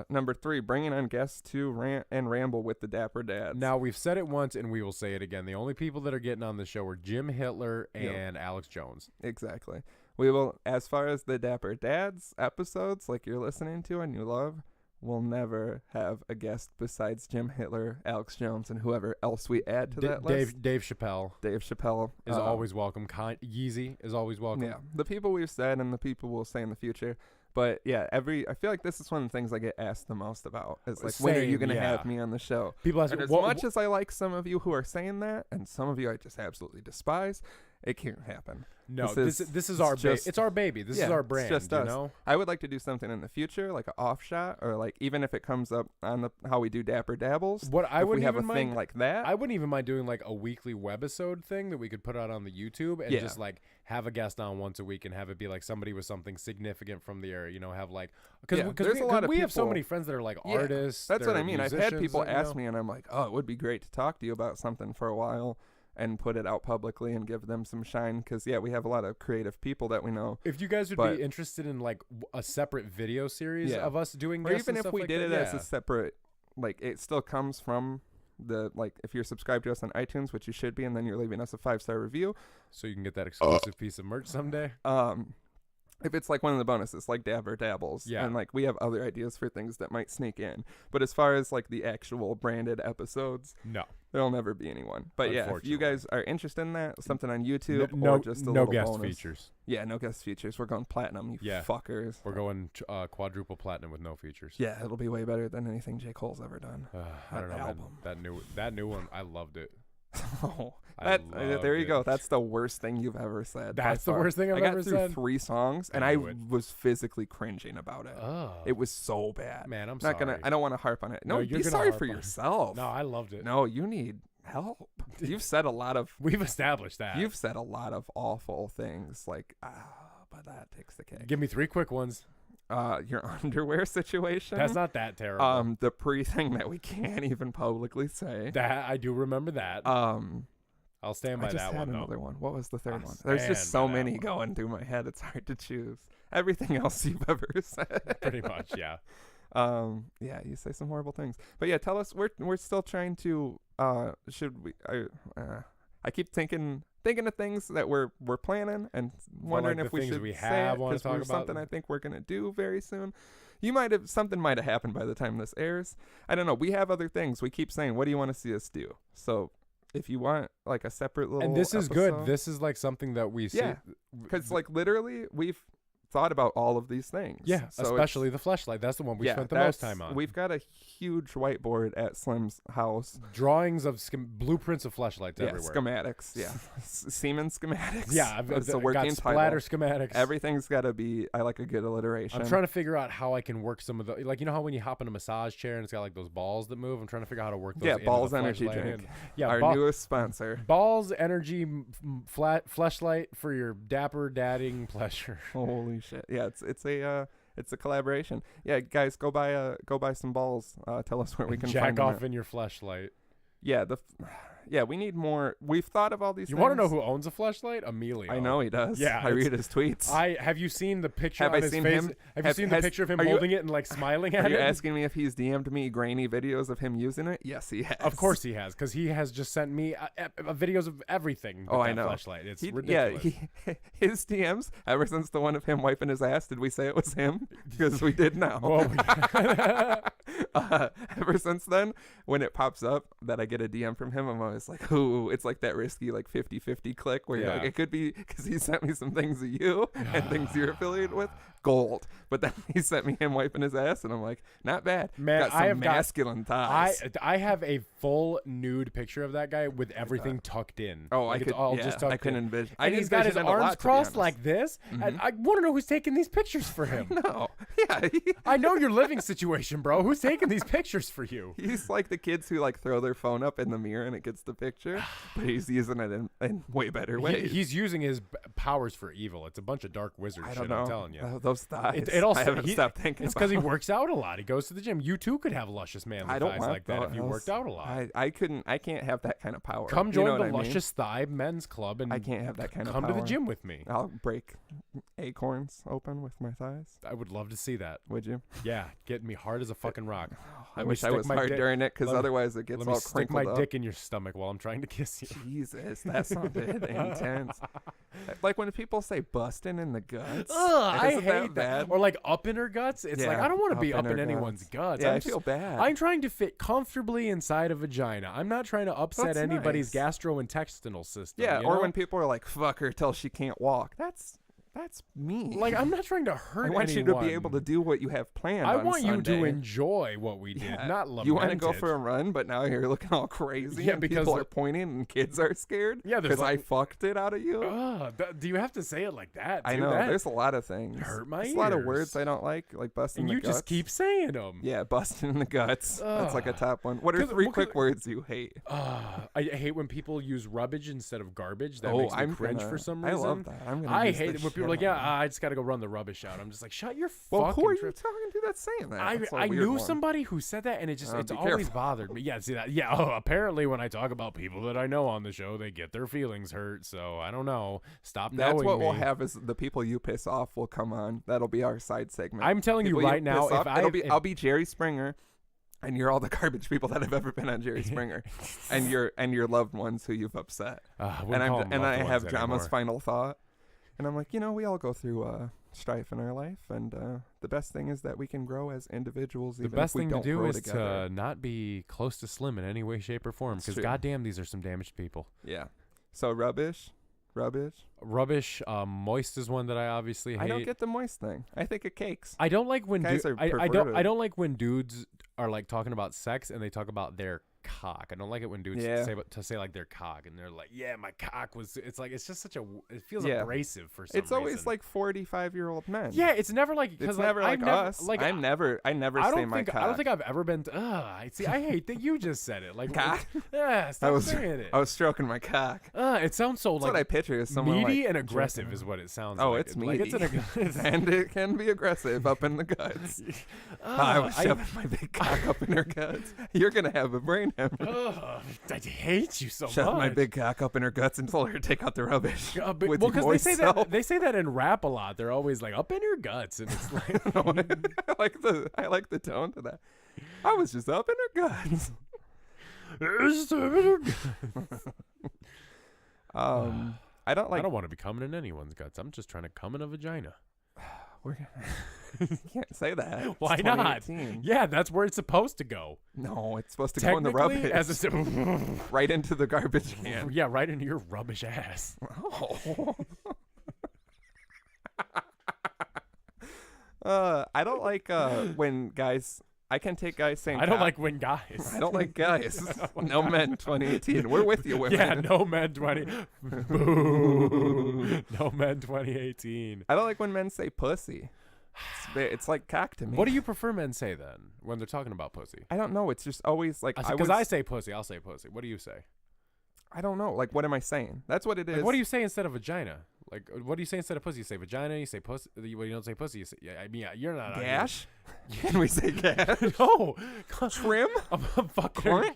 Number 3, bringing on guests to rant and ramble with the Dapper Dads. Now we've said it once and we will say it again. The only people that are getting on the show are Jim Hitler Yep. and Alex Jones. Exactly. We will, as far as the Dapper Dads episodes, like you're listening to and you love, we'll never have a guest besides Jim Hitler, Alex Jones, and whoever else we add to that list. Dave Chappelle Dave Chappelle is always welcome. Yeezy is always welcome. Yeah, the people we've said and the people we'll say in the future. But yeah, I feel like this is one of the things I get asked the most about. Is like, when are you going to have me on the show? People ask and me, as much as I like some of you who are saying that, and some of you I just absolutely despise, it can't happen. No, this is our baby. It's our baby. This is our brand. It's just you us. know? I would like to do something in the future, like an off shot, or like even if it comes up on how we do Dapper Dabbles. What I wouldn't we have even a thing like that. I wouldn't even mind doing like a weekly webisode thing that we could put out on the YouTube and just like have a guest on once a week and have it be like somebody with something significant from the area. You know, have like because we have so many friends that are like artists. That's what I mean. I've had people musicians, ask me, and I'm like, oh, it would be great to talk to you about something for a while. And put it out publicly and give them some shine because we have a lot of creative people that we know. If you guys would be interested in like a separate video series of us doing, or even if we like did that, it as a separate, like it still comes from the if you're subscribed to us on iTunes, which you should be, and then you're leaving us a 5-star review, so you can get that exclusive piece of merch someday. If it's like one of the bonuses, like Dapper Dabbles, and like we have other ideas for things that might sneak in. But as far as like the actual branded episodes, no, there'll never be anyone. But yeah, if you guys are interested in that, something on YouTube, no, or just a no little guest bonus. features. Yeah, no guest features. We're going platinum, you fuckers. We're going quadruple platinum with no features. Yeah, it'll be way better than anything J. Cole's ever done. I don't know, album. That new one, I loved it. Oh, there you go. That's the worst thing you've ever said. That's the worst thing I've ever said. I got through 3 songs, and I was physically cringing about it. Oh, it was so bad. Man, I'm not sorry. I don't want to harp on it. No, you're be sorry for yourself. No, I loved it. No, you need help. You've said a lot of. We've established that. You've said a lot of awful things, like but that takes the cake. Give me 3 quick ones. Your underwear situation. That's not that terrible. The thing that we can't even publicly say. That I do remember that. I'll stand by that one. I just had another one. What was the third one? There's just so many going through my head. It's hard to choose. Everything else you've ever said. Pretty much, yeah. Yeah, you say some horrible things. But yeah, tell us. We're still trying to. Should we? I keep thinking of things that we're planning and wondering if we should say it because there's something I think we're gonna do very soon. Something might have happened by the time this airs. I don't know. We have other things. We keep saying, what do you want to see us do? So if you want like a separate little, and this is good. episode, This is like something that we see. Because like literally we've thought about all of these things. Yeah, so especially the fleshlight. That's the one we spent the most time on. We've got a huge whiteboard at Slim's house. Drawings of blueprints of fleshlights everywhere. Schematics. Yeah, Siemens schematics. Yeah, it's a working splatter title. Schematics. Everything's got to be. I like a good alliteration. I'm trying to figure out how I can work some of the when you hop in a massage chair and it's got like those balls that move. I'm trying to figure out how to work those. Yeah, Balls Energy Drink. Our newest sponsor. Balls Energy fleshlight for your dapper dadding pleasure. Holy shit! Yeah, it's a collaboration. Yeah, guys, go buy some balls. Tell us where we can find them. Jack off in your fleshlight. Yeah, we need more. We've thought of all these things. You want to know who owns a fleshlight? Emilio. I know he does. Yeah, I read his tweets. Have you seen the picture on his face? Have you seen the picture of him holding it and like smiling at it? Are you asking me if he's DM'd me grainy videos of him using it? Yes, he has. Of course he has, because he has just sent me videos of everything with that fleshlight. It's ridiculous. Yeah, his DMs, ever since the one of him wiping his ass, did we say it was him? Because we did now. Ever since then, when it pops up that I get a DM from him, I'm always like, ooh, it's like that risky like 50-50 click where you're like, it could be because he sent me some things of you and things you're affiliated with. Gold. But then he sent me him wiping his ass, and I'm like, not bad. Man, got some masculine thighs. I have a full nude picture of that guy with everything tucked in. Oh, like I couldn't envision. And he's got his arms crossed like this. Mm-hmm. And I want to know who's taking these pictures for him. No. Yeah. I know your living situation, bro. Who's taking these pictures for you? He's like the kids who like throw their phone up in the mirror and it gets the picture, but he's using it in way better ways. He's using his powers for evil. It's a bunch of dark wizard shit, I'm telling you. Those thighs. I haven't stopped thinking it's because he works out a lot. He goes to the gym. You too could have luscious manly thighs like that if you worked out a lot. I can't have that kind of power. Come join the Luscious Thigh Men's Club and I can't have that kind of power. Come to the gym with me. I'll break acorns open with my thighs. I would love to see that. Would you? Yeah, getting me hard as a fucking rock. I wish I was hard during it, because otherwise it gets all crinkled up. Stick my dick in your stomach while I'm trying to kiss you. Jesus, that sounded intense. Like when people say busting in the guts. I hate that. Or like up in her guts. It's like, I don't want to be up in anyone's guts. Yeah, I feel bad. I'm trying to fit comfortably inside a vagina. I'm not trying to upset anybody's gastrointestinal system. Yeah, or when people are like, fuck her till she can't walk. That's That's me. Like, I'm not trying to hurt anyone. I want you to be able to do what you have planned. I on want Sunday. you to enjoy what we did, not lament You want to go it. for a run, but now you're looking all crazy. Yeah, and because people are pointing and kids are scared. Yeah, there's because I fucked it out of you. Do you have to say it like that? I know. There's a lot of things. Hurt my There's ears. a lot of words I don't like busting and the you guts. just keep saying them. Yeah, busting in the guts. That's like a top one. What are 3 quick words you hate? I hate when people use rubbish instead of garbage. That makes me cringe for some reason. I love that. I hate it when people are like, I just got to go run the rubbish out. I'm just like, shut your fucking fucking who are you talking to that's saying that? I knew somebody who said that, and it's always bothered me. Yeah, see that? Yeah, apparently when I talk about people that I know on the show, they get their feelings hurt, so I don't know. Stop knowing That's what me. we'll have is the people you piss off will come on. That'll be our side segment. I'm telling you right now, I'll be Jerry Springer, and you're all the garbage people that have ever been on Jerry Springer, and your loved ones who you've upset. And I have Drama's final thought, and I'm like, we all go through strife in our life, and the best thing is that we can grow as individuals. The best thing to do is to not be close to Slim in any way, shape, or form, because goddamn, these are some damaged people. Yeah. So rubbish. Moist is one that I obviously hate. I don't get the moist thing. I think it cakes. I don't like when I don't like when dudes are like talking about sex and they talk about their cock. I don't like it when dudes say like their cock and they're like, yeah, my cock was. It's like it's just it feels abrasive for some reason. It's always like 45-year-old men. Yeah, it's never like it's never like us. Like I never say my cock. I don't think I've ever been. I hate that you just said it. Like cock. Stop saying it. I was stroking my cock. It sounds so That's like what I picture is someone meaty and aggressive is what it sounds like. Oh, it's meaty. And it can be aggressive up in the guts. I was shoving my big cock up in her guts. You're gonna have a brain hemorrhage. I hate you so much. Shoved my big cock up in her guts and told her to take out the rubbish. Because they say that in rap a lot. They're always like up in your guts, and it's like I like the tone to that. I was just up in her guts. I don't want to be coming in anyone's guts. I'm just trying to come in a vagina. You can't say that. Why not? Yeah, that's where it's supposed to go. No, it's supposed to go in the rubbish. Right into the garbage can. Yeah, right into your rubbish ass. Oh. I don't like when guys. I can take guys saying. I don't like when guys. I don't like guys. No men 2018. We're with you, women. Yeah, no men 20. Boo. No men 2018. I don't like when men say pussy. It's like cock to me. What do you prefer men say then when they're talking about pussy? I don't know. It's just always like because I say pussy, I'll say pussy. What do you say? I don't know. Like, what am I saying? That's what it is. Like, what do you say instead of vagina? Like, what do you say instead of pussy? You say vagina. You say pussy. You don't say pussy. You say, you're not. Gash? Can we say gash? No. Trim? I'm fucking.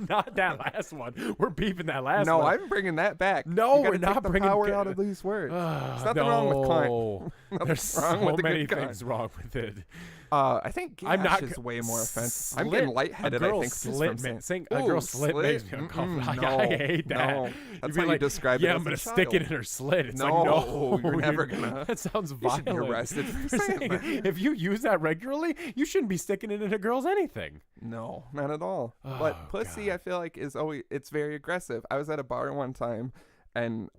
Not that last one. We're beeping that last one. No, I'm bringing that back. No, we're not bringing the power out of these words. There's nothing wrong with cunt. There's so many things wrong with it. I think gash is way more offensive. I'm getting lightheaded. I think a girl slit makes me uncomfortable. I hate that. No. That's how you describe it. Yeah, I'm gonna stick it in her slit. It's no, you're never gonna. That sounds violent. You should be arrested for saying that. If you use that regularly, you shouldn't be sticking it in a girl's anything. No, not at all. But pussy, I feel like it's very aggressive. I was at a bar one time, and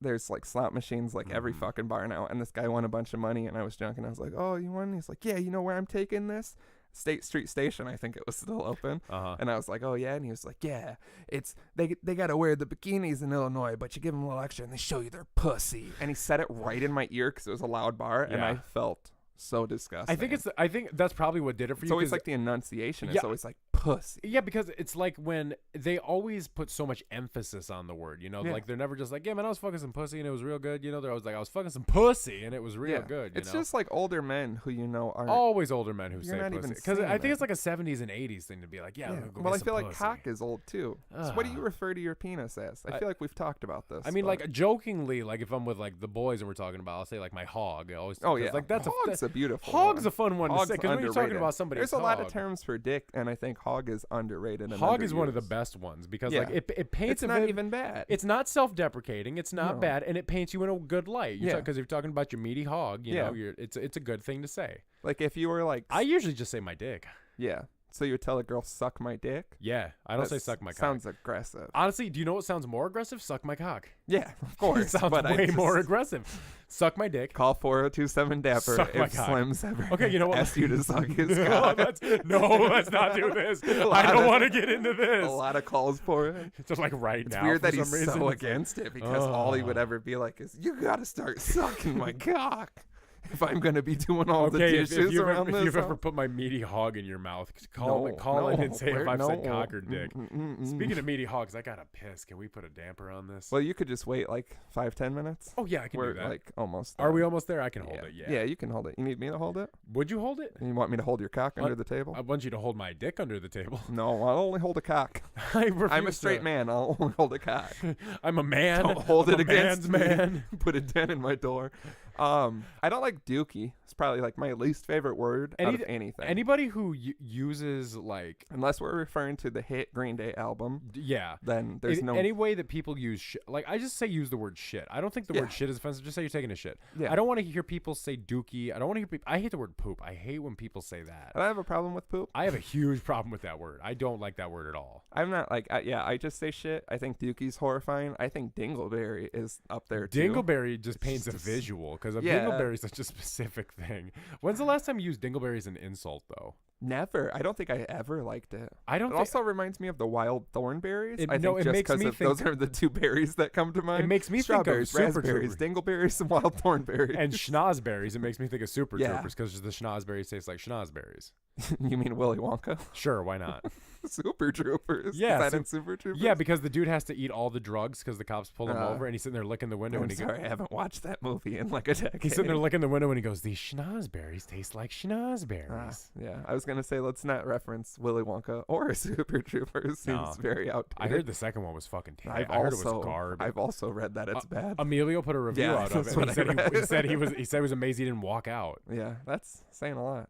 there's like slot machines like every fucking bar now, and this guy won a bunch of money, and I was drunk, and I was like, oh, you won? And he's like, yeah, you know where I'm taking this? State Street Station, I think it was still open. And I was like, oh yeah, and he was like, yeah, it's they gotta wear the bikinis in Illinois, but you give them a little extra and they show you their pussy. And he said it right in my ear because it was a loud bar, and I felt so disgusting. I think that's probably what did it for you. It's always like the enunciation. It's always like pussy. Yeah, because it's like when they always put so much emphasis on the word, like they're never just like, yeah, man, I was fucking some pussy and it was real good. They're always like, I was fucking some pussy and it was real good. It's just like older men who aren't always older men who say not pussy. Even Because I think it's like a 70s and 80s thing to be like, well, I feel like cock is old too. So what do you refer to your penis as? I feel like we've talked about this. I mean, like jokingly, like if I'm with like the boys and we're talking about, I'll say like my hog. Like that's hog's a beautiful. Hog's a fun one to say because when you're talking about somebody's there's a lot of terms for dick, and I think hog is underrated. Hog is one of the best ones because like it paints. It's not even bad. It's not self-deprecating. It's not bad, and it paints you in a good light. Because if you're talking about your meaty hog, you know, it's a good thing to say. Like if you were like, I usually just say my dick. Yeah. So you would tell a girl, suck my dick? Yeah, I don't say suck my cock. Sounds aggressive. Honestly, do you know what sounds more aggressive? Suck my cock. Yeah, of course. It sounds but way more aggressive. Suck my dick. Call 4027 Dapper Suck my if cock. Slim's ever Okay, you know what? asked you to suck his No, cock. let's not do this. I don't want to get into this. A lot of calls for it. Just like right It's now. weird for that he's some reason. so against it because all he would ever be like is, you got to start sucking my cock if I'm going to be doing all the dishes around this. If you've house. ever put my meaty hog in your mouth, No, call in and say if I've said no. cock or dick. Mm-mm-mm. Speaking of meaty hogs, I got to piss. Can we put a damper on this? Well, you could just wait like 5-10 minutes. Oh, yeah, I can We're do that. like almost Are done. we almost there? I can hold it, yeah. Yeah, you can hold it. You need me to hold it? Would you hold it? You want me to hold your cock under the table? I want you to hold my dick under the table. No, I'll only hold a cock. I'm a refuse straight to. man. I'll only hold a cock. I'm a man. Don't hold I'm it a against man's me. man. Put a dent in my door. I don't like dookie. It's probably like my least favorite word out of anything. Anybody who uses like, Unless we're referring to the hit Green Day album, yeah, then there's no. any way that people use shit. Like, I just say use the word shit. I don't think the Yeah. word shit is offensive. Just say you're taking a shit. Yeah. I don't want to hear people say dookie. I don't want to hear people. I hate the word poop. I hate when people say that. I have a problem with poop. I have a huge problem with that word. I don't like that word at all. I'm not like, I just say shit. I think dookie's horrifying. I think dingleberry is up there too. Dingleberry just paints a visual because a Yeah. dingleberry is such a specific thing. When's the last time you used dingleberry as an insult, though? Never. I don't think I ever liked it. I don't. It also reminds me of the wild thornberries. It- I no, think it just makes because me those think- are the two berries that come to mind. It makes me think of Strawberries, Super raspberries, dingleberries, and wild thornberries. and schnozberries. It makes me think of Super Yeah. Troopers because the schnozberries taste like schnozberries. You mean Willy Wonka? Sure, why not? Super Troopers. Yeah, Is that so- in Super Troopers? Yeah, because the dude has to eat all the drugs because the cops pull him Uh, over, and he's sitting there licking the window, I'm and he sorry, I haven't watched that movie in like a decade. he's sitting there licking the window, and he goes, "These schnozberries taste like schnozberries." Yeah, I was gonna say let's not reference Willy Wonka or Super Troopers. Seems No. very outdated. I heard the second one was fucking terrible. I've I heard also, it was garbage. I've also read that it's bad. Emilio put a review Yeah, out of that's it. And what he I said read. he said he said it was amazing. He didn't walk out. Yeah, that's saying a lot.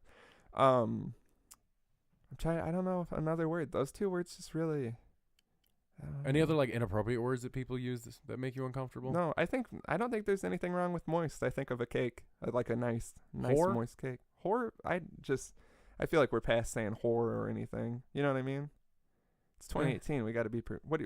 I don't know if another word. Those two words just really. Any other like inappropriate words that people use that make you uncomfortable? No, I don't think there's anything wrong with moist. I think of a cake, like a nice Whore? moist cake. Whore. I feel like we're past saying whore or anything. You know what I mean? It's 2018. We got to be.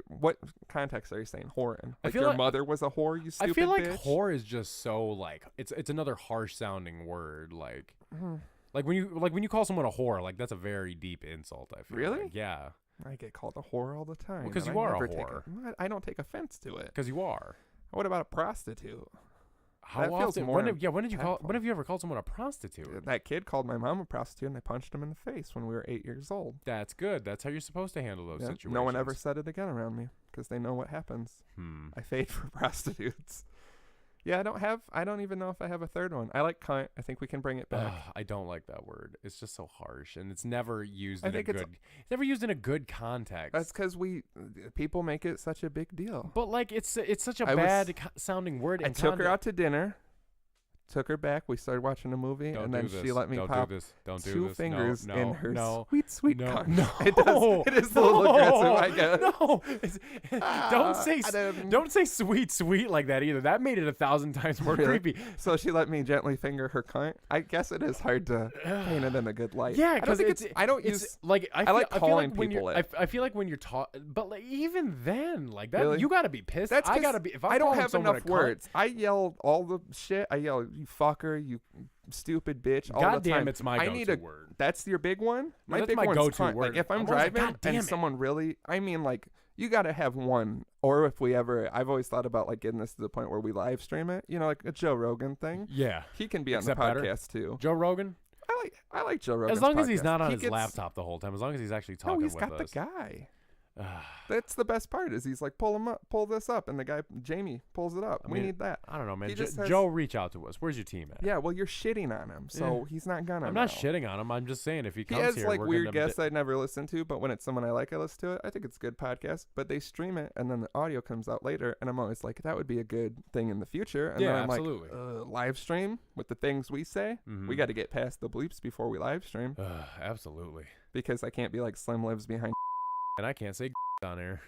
What context are you saying whore in? I Like feel your like- mother was a whore. You stupid I feel like bitch? whore is just so like it's another harsh sounding word. Like Mhm. like when you call someone a whore, like that's a very deep insult. I feel Really? like. Yeah, I get called a whore all the time. Well, 'cause and you I are a never take whore. I don't take offense to it. because you are. What about a prostitute? How That feels often? more When did you call? impactful. When have you ever called someone a prostitute? That kid called my mom a prostitute, and I punched him in the face when we were 8 years old. That's good. That's how you're supposed to handle those Yeah, situations. no one ever said it again around me because they know what happens. I fade for prostitutes. Yeah, I don't even know if I have a third one. I like cunt. I think we can bring it back. I don't like that word. It's just so harsh, and it's never used I in a think it's- good. It's never used in a good context. That's because people make it such a big deal. But like it's such a I was- bad sounding word. I in took her context. out to dinner, took her back. We started watching a movie, Don't and do then this. she let me Don't pop do this. Don't do two this. fingers no, in her no, sweet no, cunt. no. It is a little aggressive, I guess. No, I don't say sweet like that either. That made it 1,000 times more Really? creepy. So she let me gently finger her cunt. I guess it is hard to paint it in a good light. Yeah, I don't because think I don't use. like I like feel calling like when people you're, I feel like when you're taught, but like even then, like that, Really? you gotta be pissed. That's I 'cause gotta be. If I'm I don't calling have someone enough a cunt, words. I yell all the shit. I yell, you fucker, you stupid bitch, all God the time. damn, it's my I go-to need a word. That's your big one? No, My that's big my one's go-to cunt. word. Like if I'm I've always like, driving God damn and it. someone really, I mean like, you got to have one. Or if we ever, I've always thought about like getting this to the point where we live stream it. You know, like a Joe Rogan thing. Yeah, He can be on Except the better. podcast too. Joe Rogan. I like Joe Rogan. As long as he's not on his laptop the whole time. As long as he's actually talking No, he's with got us. the guy. That's the best part is he's like, pull this up. And the guy, Jamie, pulls it up. I We mean, need that. I don't know, man. He just has- Joe, reach out to us. Where's your team at? Yeah, well, you're shitting on him, so he's not gonna. I'm not know. shitting on him. I'm just saying if he He comes has here, like we're weird gonna guests I'd never listen to, but when it's someone I like, I listen to it. I think it's a good podcast, but they stream it and then the audio comes out later, and I'm always like, that would be a good thing in the future. And Yeah, then I'm absolutely. like, live stream with the things we say. Mhm. We got to get past the bleeps before we live stream Absolutely. because I can't be like Slim lives behind. And I can't say on air.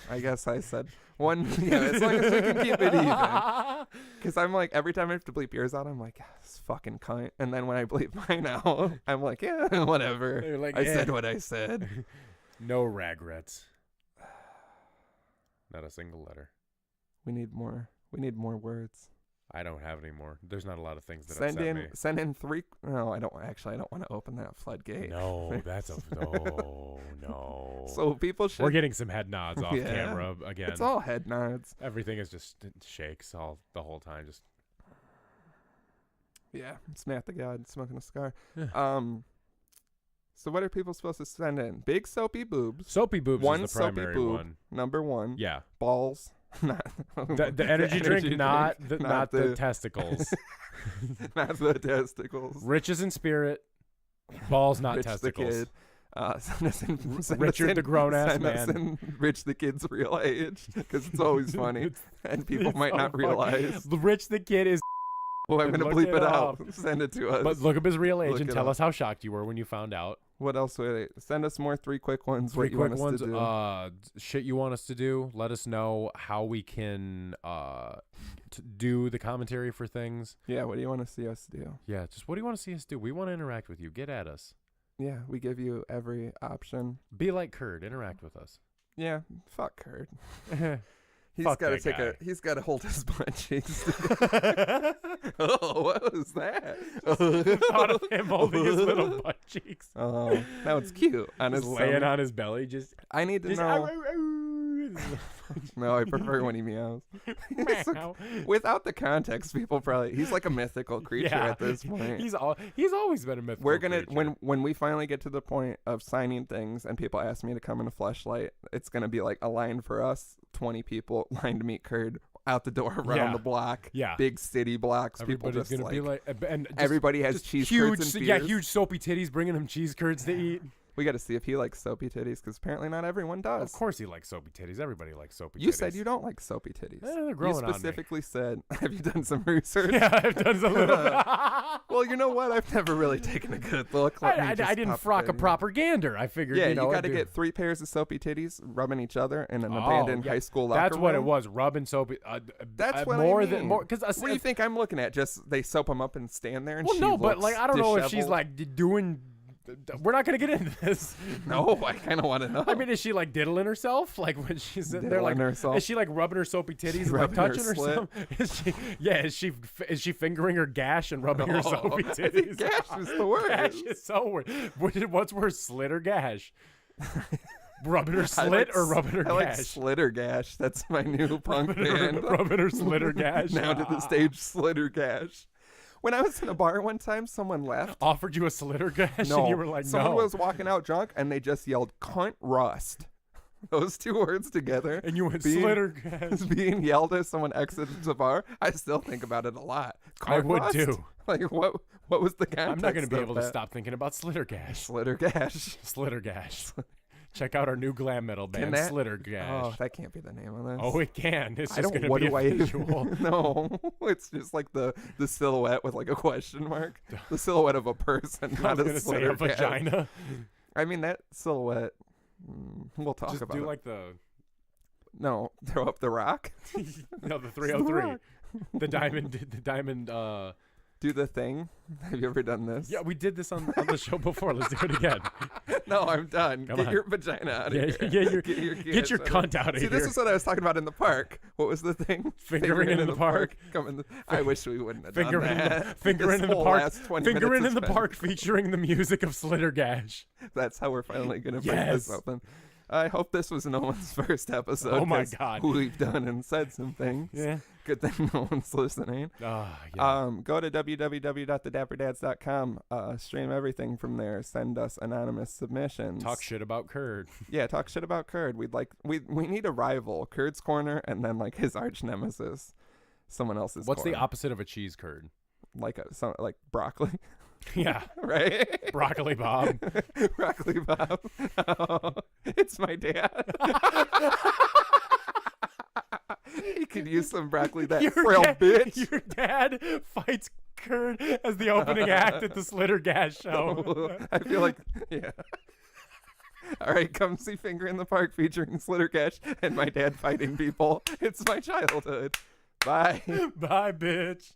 I guess I said one. Yeah, as long as we can keep it even. Because I'm like, every time I have to bleep yours out, I'm like, this fucking cunt. And then when I bleep mine out, I'm like, yeah, whatever. You're like, I said what I said. No regrets. Not a single letter. We need more words. I don't have any more. There's not a lot of things that Send upset me. Send in 3. No, I don't want to open that floodgate. No, that's a no. So people should. We're getting some head nods off Yeah. camera again. It's all head nods. Everything is just shakes all the whole time. Just Yeah, it's Matt the God smoking a cigar. Yeah. So what are people supposed to send in? Big soapy boobs. soapy boobs One is the soapy primary boob. one. Number 1. Yeah. Balls. Not The energy drink, not the testicles. Not the testicles. Riches in spirit, balls, not Rich testicles. the kid. Send us in, Richard the grown-ass send us man. in Rich the kid's real age, because it's always funny, and people It's might so not funny. realize. Rich the kid is. Well, I'm gonna Look bleep it it up. out. Send it to us. But look up his real age Look and it tell up. us how shocked you were when you found out. What else? Send us more 3 quick ones. 3 what you quick want ones. us to do. Shit you want us to do. Let us know how we can do the commentary for things. Yeah. What do you want to see us do? Yeah, just what do you want to see us do? We want to interact with you. Get at us. Yeah, we give you every option. Be like Kurd. Interact with us. Yeah. Fuck Kurt. He's Fuck got to that take guy. He's got to hold his butt cheeks. Oh, what was that? Thought of him holding his little butt cheeks. Oh, now it's cute. On his Just laying stomach. on his belly. Just I need to Just know. No, I prefer when he meows. meow. Without the context, people probably he's like a mythical creature Yeah. at this point. He's always been a mythical We're gonna creature. when we finally get to the point of signing things and people ask me to come in a fleshlight, it's gonna be like a line for us, 20 people, line to meet Kurd out the door around Yeah. the block. Yeah. Big city blocks. Everybody's people gonna just be like, and just, everybody has just cheese huge, curds and yeah, beers. huge soapy titties, bringing him cheese curds to eat. We got to see if he likes soapy titties because apparently not everyone does. Of course, he likes soapy titties. Everybody likes soapy titties. You said you don't like soapy titties. They're growing You on me. specifically said, have you done some research? Yeah, I've done some little. Well, you know what? I've never really taken a good look. Let me I just didn't pop frock it a in. propaganda. I figured, Yeah, you know, got I'd to do- get 3 pairs of soapy titties rubbing each other in an Oh, abandoned yeah. high school locker That's what it room. was. Rubbing soapy. That's what more I than mean. more because What do you think I'm looking at? Just they soap them up and stand there and Well, she no, but looks like I don't know if she's disheveled? like doing. We're not gonna get into this. No, I kind of want to know. I mean, is she like diddling herself? Like when she's sitting there, like Diddling herself. is she like rubbing her soapy titties and like rubbing her touching her slit. something? Is she? Yeah, is she fingering her gash and rubbing her Oh, soapy I think titties? gash is the word. Gash is so weird. What's worse, slit or gash? Rubbing her I slit like or rubbing her I like gash? Slitter Gash. That's my new punk band. Rubbing her slit or gash. Now to the stage, Slitter Gash. When I was in a bar one time, someone left. Offered you a slit or gash, No, and you were like, someone no. was walking out drunk, and they just yelled "cunt rust." Those 2 words together, And you went being- slit or gash. being yelled as someone exits the bar. I still think about it a lot. I Cunt would rust? too. Like what was the context? I'm not going to be of able to that? stop thinking about Slitter Gash. Slitter Gash. Slitter Gash. Check out our new glam metal band, that- Slitter Gash. Oh, that can't be the name of this. Oh, it can. It's I just don't. going What to be do a I visual. No, it's just like the silhouette with like a question mark. The silhouette of a person, I not was a going to say Slitter a Gash. vagina. I mean that silhouette. We'll talk Just about do it. like the No, throw up the rock. no the 303, the diamond. Do the thing. Have you ever done this? Yeah, we did this on the show before. Let's do it again. No, I'm done. Come Get on. your vagina out of Yeah, here. get your cunt out of See, here. this is what I was talking about in the park. What was the thing? Fingering in the park. Come in I wish we wouldn't have Fingering done in that. the, fingering This in the whole park. last 20 Fingering minutes in the has been- park, featuring the music of Slitter Gash. That's how we're finally going to bring Yes. this open. I hope this was no one's first episode. Oh my 'cause God. We've done and said some things. Yeah. Good thing no one's listening. Yeah. Go to www.thedapperdads.com. Stream everything from there. Send us anonymous submissions. Talk shit about Kurd. Yeah, talk shit about Kurd. We need a rival, Kurd's corner, and then like his arch nemesis, someone else's. What's the corner. opposite of a cheese curd? like broccoli, Yeah. right? Broccoli Bob. Broccoli Bob. Oh, it's my dad. He could use some broccoli, that frail bitch. Your dad fights Kurd as the opening act at the Slitter Gas show. I feel like, yeah. All right, come see Finger in the Park featuring Slittercash and my dad fighting people. It's my childhood. Bye. Bye, bitch.